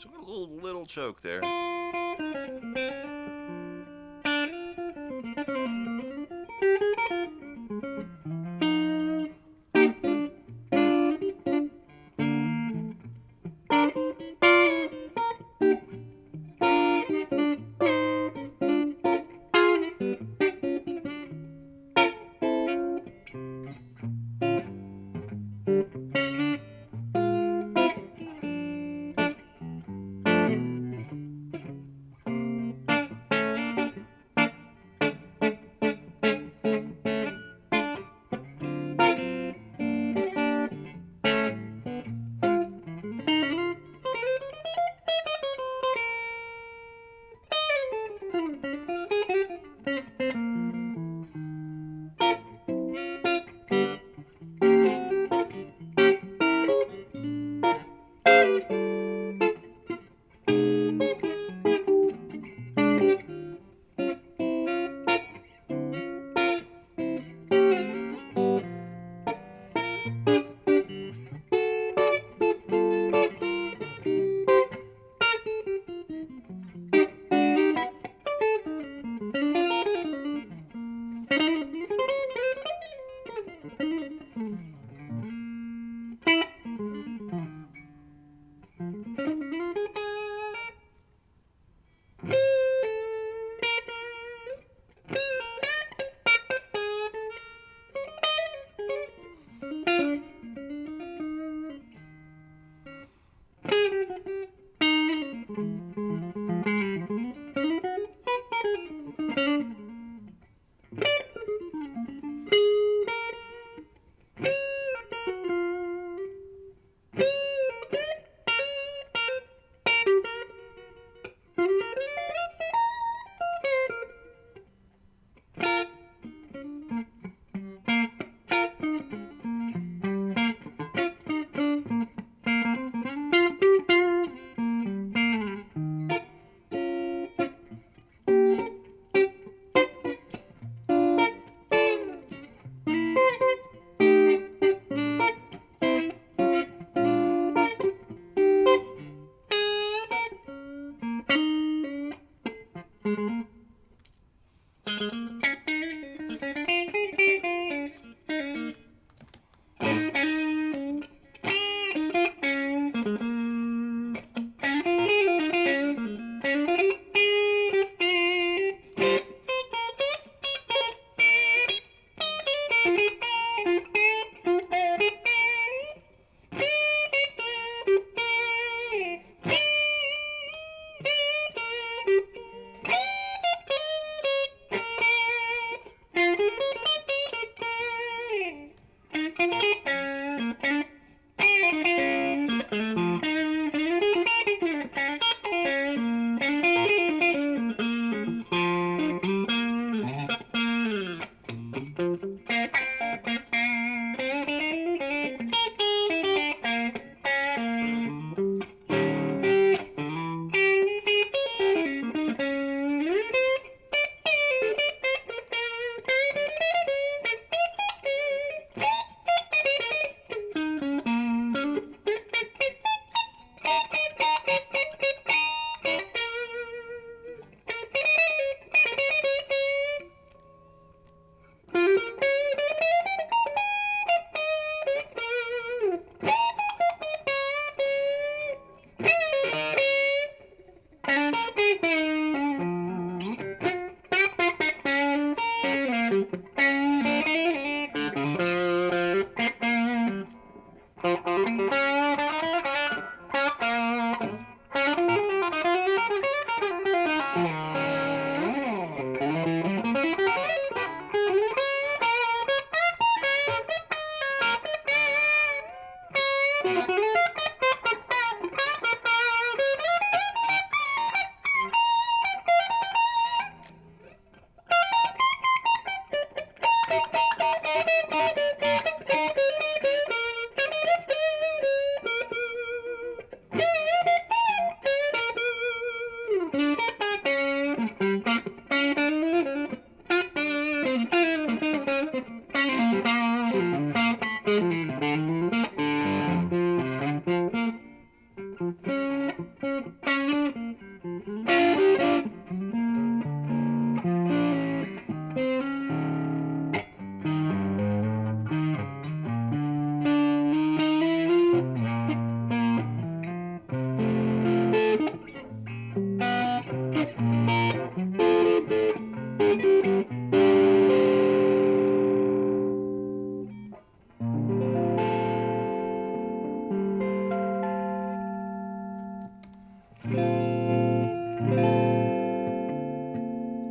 So a little choke there.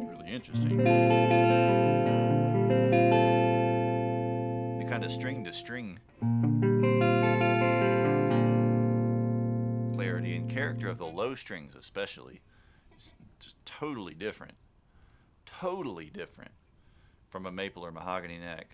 Really interesting. The kind of string to string clarity and character of the low strings, especially, is just totally different. Totally different from a maple or mahogany neck.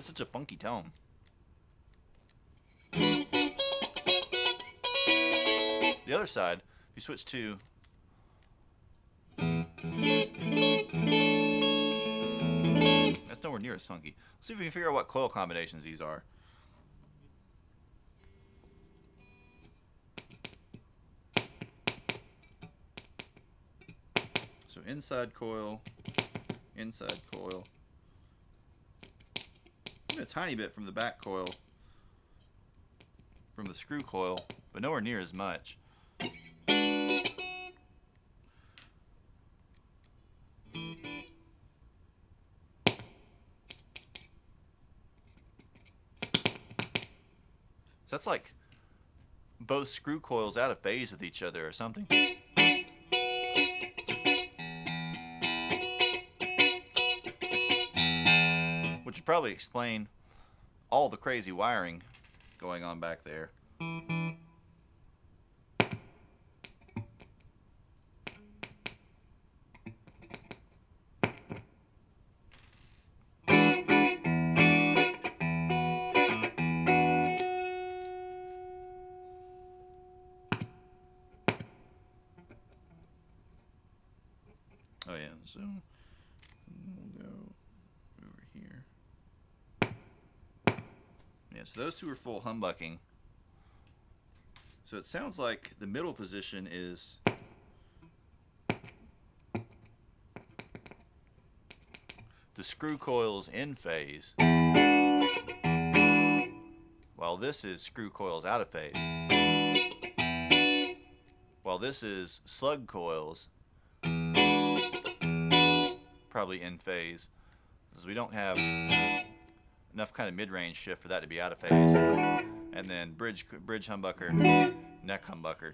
such a funky tone. The other side, if you switch to that's nowhere near as funky. Let's see if we can figure out what coil combinations these are. So inside coil, inside coil. Even a tiny bit from the back coil, from the screw coil, but nowhere near as much. So that's like both screw coils out of phase with each other or something. Which would probably explain all the crazy wiring going on back there. Oh yeah, so we'll go over here. Yeah, so those two are full humbucking. So it sounds like the middle position is the screw coils in phase, while this is screw coils out of phase. While this is slug coils, probably in phase, because we don't have enough kind of mid-range shift for that to be out of phase. And then bridge humbucker, neck humbucker.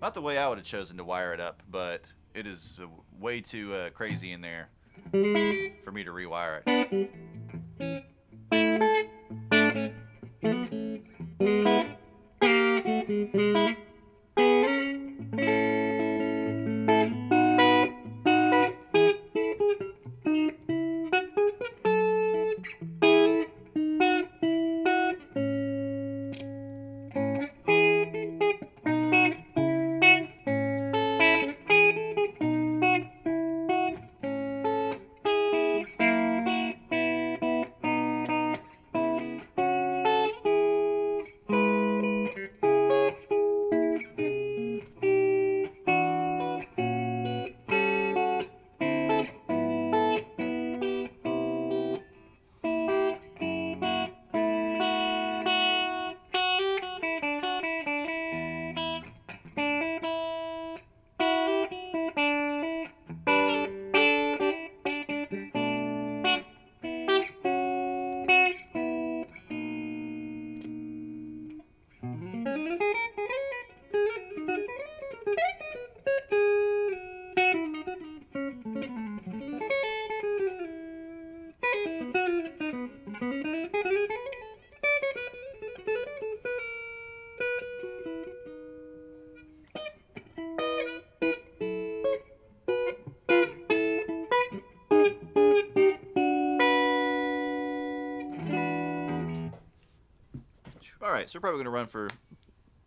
Not the way I would have chosen to wire it up, but it is way too crazy in there for me to rewire it. Alright, so we're probably going to run for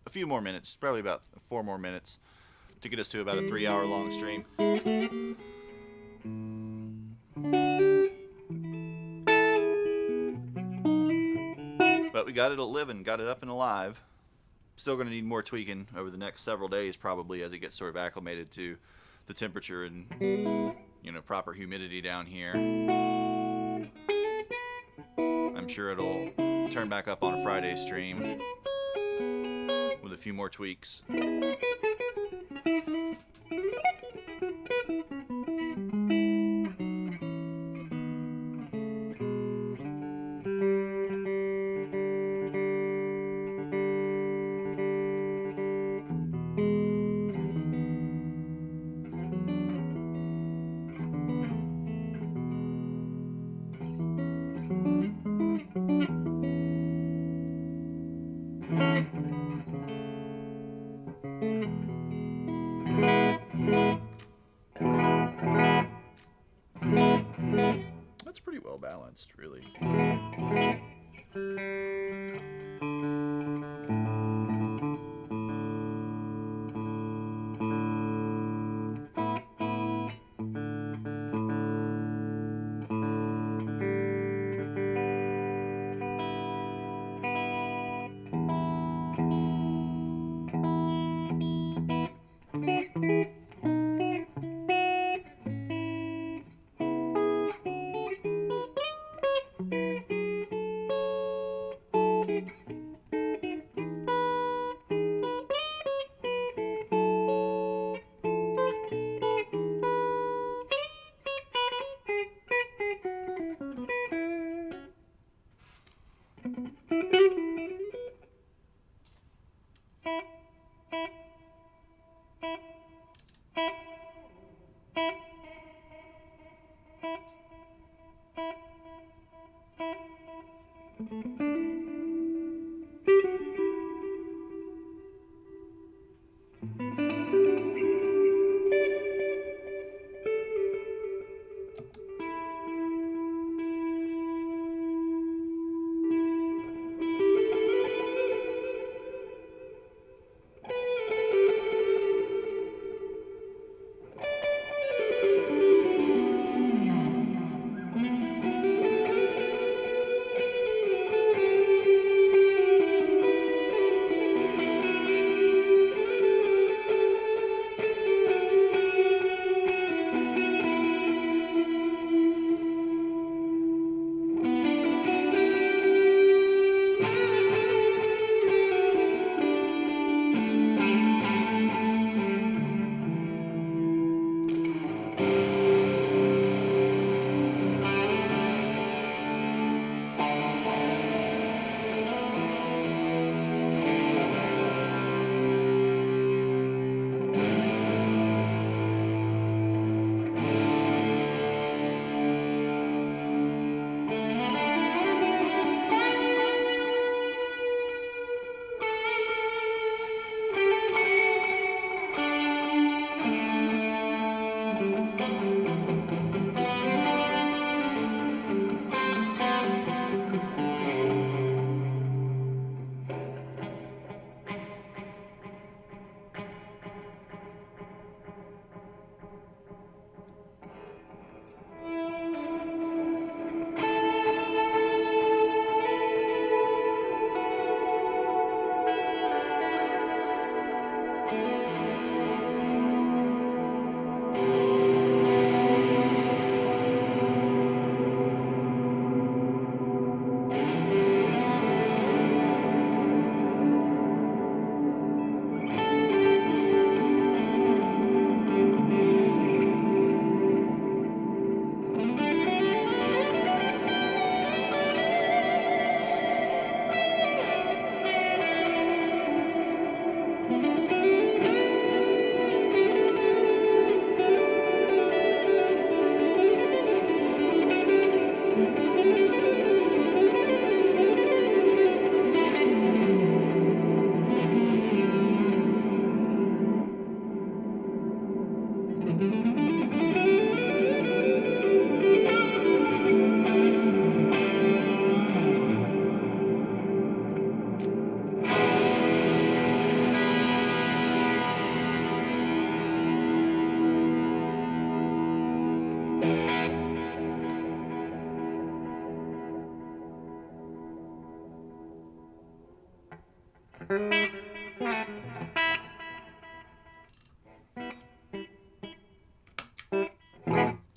a few more minutes, probably about 4 more minutes, to get us to about a 3-hour long stream. But we got it living, got it up and alive. Still going to need more tweaking over the next several days probably as it gets sort of acclimated to the temperature and, you know, proper humidity down here. I'm sure it'll turn back up on a Friday stream with a few more tweaks. balanced, really.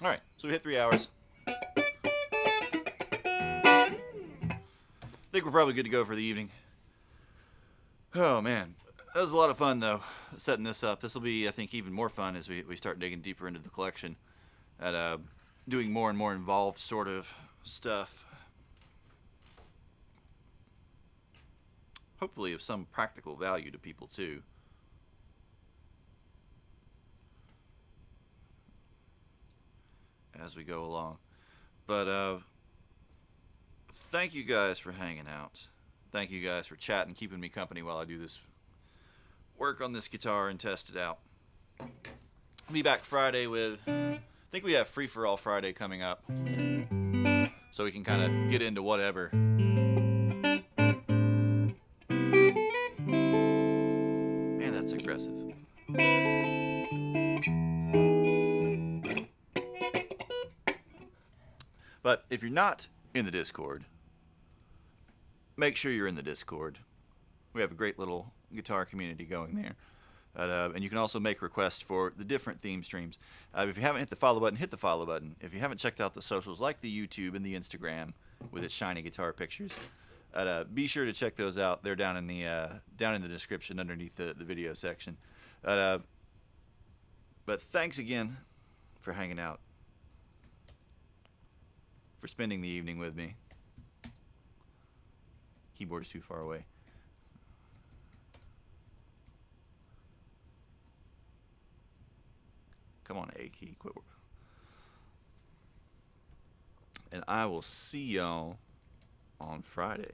All right, so we hit 3 hours. I think we're probably good to go for the evening. Oh, man. That was a lot of fun, though, setting this up. This will be, I think, even more fun as we start digging deeper into the collection and doing more and more involved sort of stuff. Hopefully of some practical value to people, too. As we go along. But thank you guys for hanging out. Thank you guys for chatting, keeping me company while I do this work on this guitar and test it out. I'll be back Friday with, I think we have Free for All Friday coming up. so we can kind of get into whatever. Man, that's aggressive. But if you're not in the Discord, make sure you're in the Discord. We have a great little guitar community going there. And you can also make requests for the different theme streams. If you haven't hit the follow button, hit the follow button. If you haven't checked out the socials, like the YouTube and the Instagram with its shiny guitar pictures, be sure to check those out. They're down in the description underneath the video section. But thanks again for hanging out, for spending the evening with me. Keyboard is too far away. Come on, A key, quit. And I will see y'all on Friday.